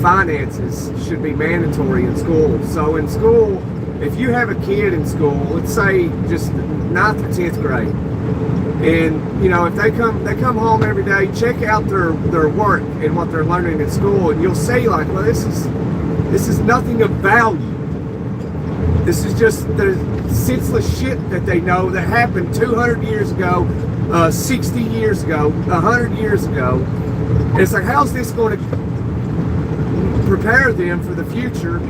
finances should be mandatory in school. So in school, if you have a kid in school, let's say just 9th or 10th grade, and if they come home every day, check out their work and what they're learning in school, and you'll say like, well, this is nothing of value. This is just the senseless shit that they know that happened 200 years ago, 60 years ago, 100 years ago. And it's like, how's this going to prepare them for the future?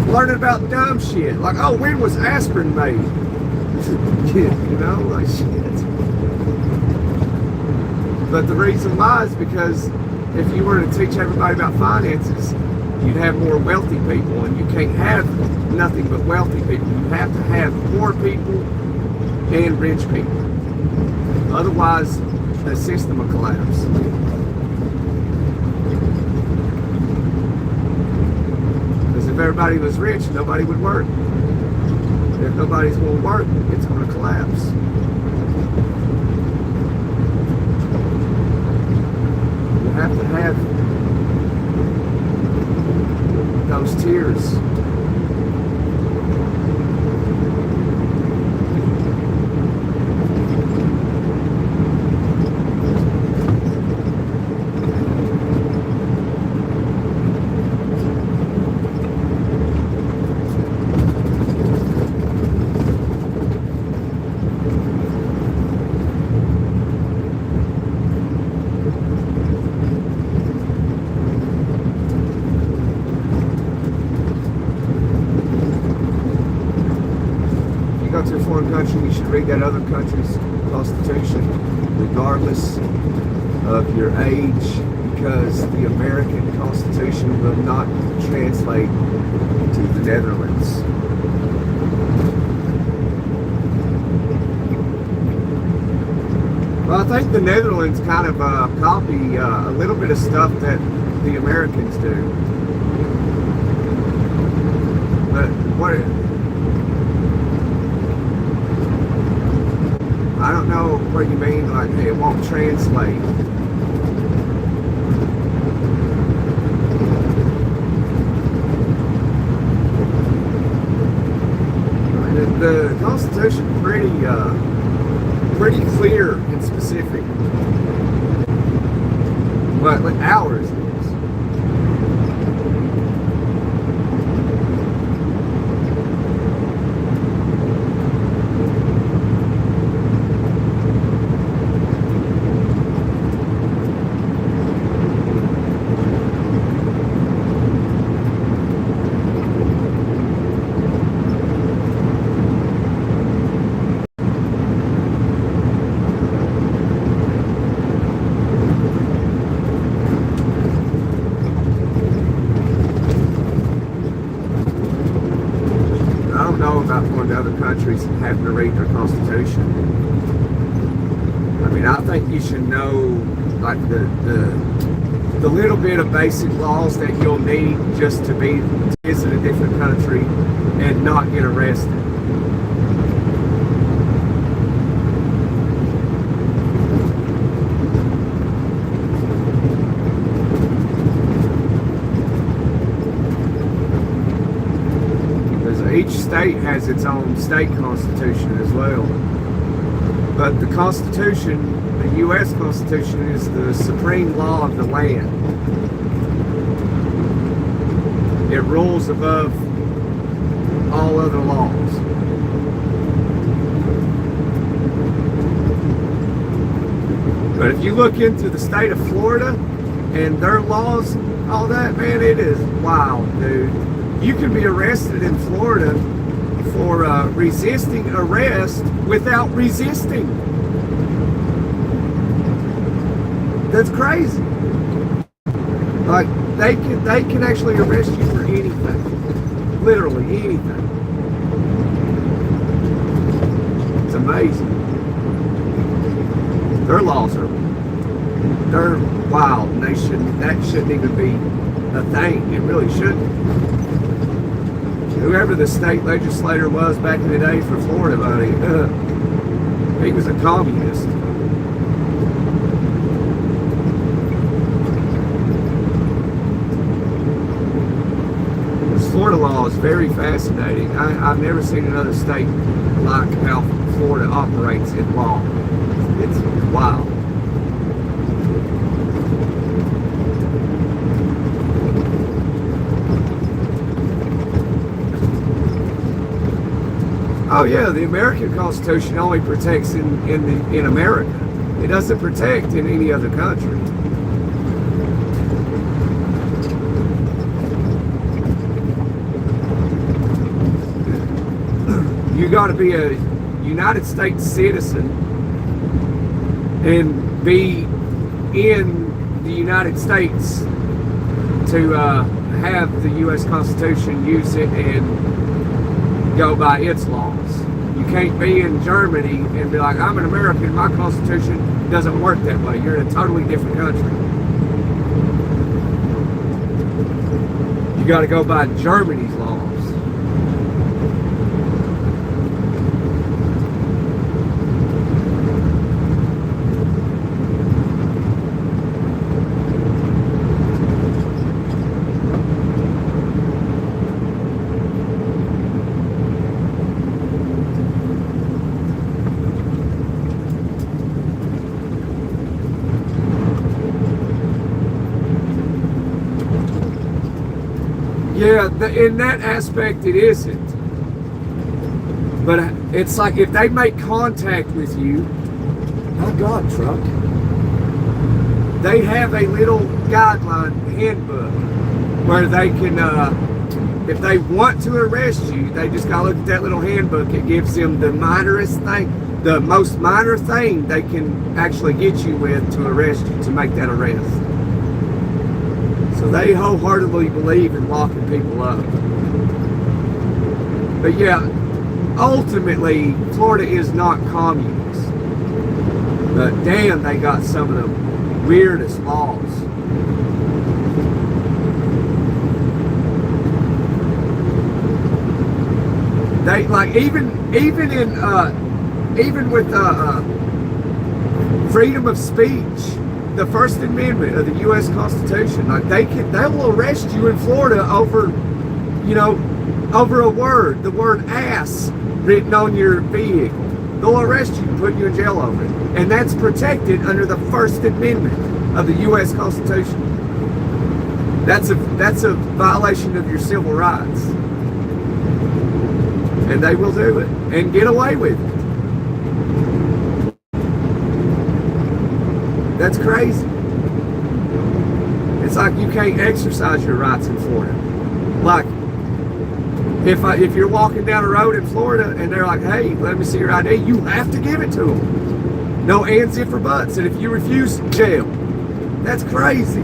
Learning about dumb shit. Like, oh, when was aspirin made? Like shit. But the reason why is because if you were to teach everybody about finances, you'd have more wealthy people, and you can't have nothing but wealthy people. You have to have poor people and rich people. Otherwise, the system will collapse. Because if everybody was rich, nobody would work. If nobody's going to work, it's going to collapse. You have to have those tiers. To a foreign country, you should read that other country's constitution regardless of your age, because the American Constitution will not translate to the Netherlands. Well, I think the Netherlands kind of copy a little bit of stuff that the Americans do. But I don't know what you mean, like it won't translate. I mean, the Constitution is pretty clear and specific. But like ours is. About going to other countries and having to read their constitution. I mean, I think you should know like the little bit of basic laws that you'll need just to visit a different country and not get arrested. Each state has its own state constitution as well. But the Constitution, the U.S. Constitution, is the supreme law of the land. It rules above all other laws. But if you look into the state of Florida and their laws, all that, man, it is wild, dude. you can be arrested in Florida for resisting arrest without resisting. That's crazy. Like they can actually arrest you for anything, literally anything. It's amazing. Their laws they're wild, and that shouldn't even be a thing. It really shouldn't. Whoever the state legislator was back in the day for Florida, buddy, he was a communist. This Florida law is very fascinating. I've never seen another state like how Florida operates in law. It's wild. Oh yeah, the American Constitution only protects in America. It doesn't protect in any other country. You got to be a United States citizen and be in the United States to have the U.S. Constitution, use it, and go by its laws. You can't be in Germany and be like, I'm an American, my Constitution doesn't work that way. You're in a totally different country. You got to go by Germany's laws. Yeah, in that aspect it isn't. But it's like if they make contact with you, oh God, truck. They have a little guideline handbook where they can, if they want to arrest you, they just gotta look at that little handbook. It gives them the minorest thing, the most minor thing they can actually get you with to arrest you, to make that arrest. So they wholeheartedly believe in locking people up. But yeah, ultimately, Florida is not communist. But damn, they got some of the weirdest laws. They like even with freedom of speech. The First Amendment of the U.S. Constitution, like they will arrest you in Florida over, over a word, the word ass written on your vehicle. They'll arrest you and put you in jail over it, and that's protected under the First Amendment of the U.S. Constitution. That's a violation of your civil rights, and they will do it and get away with it. That's crazy. It's like you can't exercise your rights in Florida. Like, if you're walking down a road in Florida and they're like, hey, let me see your ID, you have to give it to them. No ands, ifs, or buts. And if you refuse, jail. That's crazy.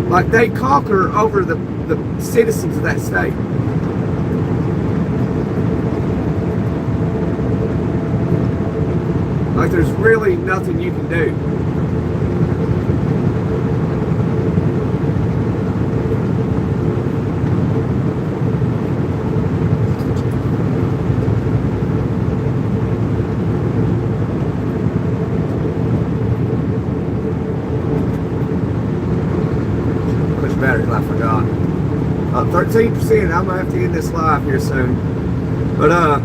Like, they conquer over the citizens of that state. Like, there's really nothing you can do. How much battery life I got? 13%. I'm gonna have to end this live here soon. But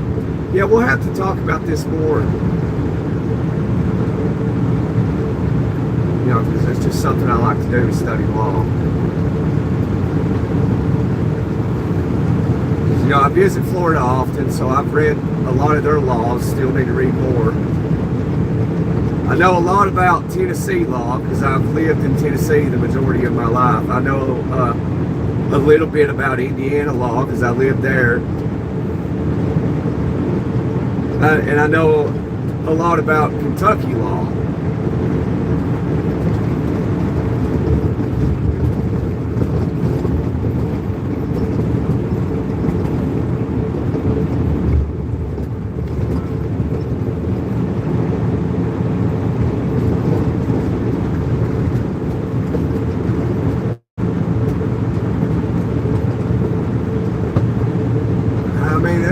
yeah, we'll have to talk about this more. Because it's just something I like to do, is study law. I visit Florida often, so I've read a lot of their laws, still need to read more. I know a lot about Tennessee law, because I've lived in Tennessee the majority of my life. I know a little bit about Indiana law because I lived there. And I know a lot about Kentucky law. I mean,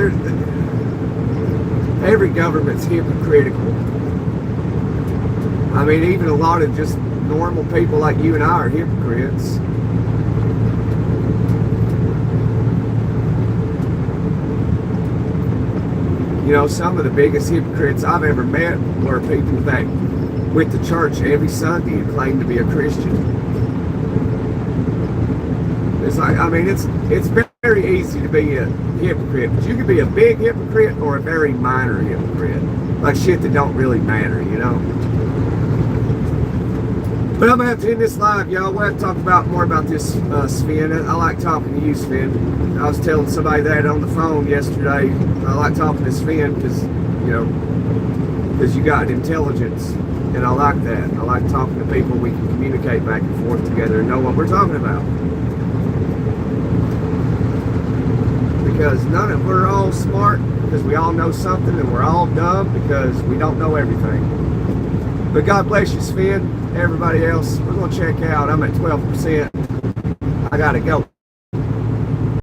every government's hypocritical. I mean, even a lot of just normal people like you and I are hypocrites. You know, some of the biggest hypocrites I've ever met were people that went to church every Sunday and claimed to be a Christian. It's like, I mean, it's very easy to be a hypocrite, but you can be a big hypocrite or a very minor hypocrite. Like shit that don't really matter, you know? But I'm gonna have to end this live, y'all. We'll have to talk about more about this, Sven. I like talking to you, Sven. I was telling somebody that on the phone yesterday. I like talking to Sven because, you know, because you got intelligence, and I like that. I like talking to people we can communicate back and forth together and know what we're talking about. Because we're all smart because we all know something, and we're all dumb because we don't know everything. But God bless you, Sven. Everybody else, we're going to check out. I'm at 12%. I got to go.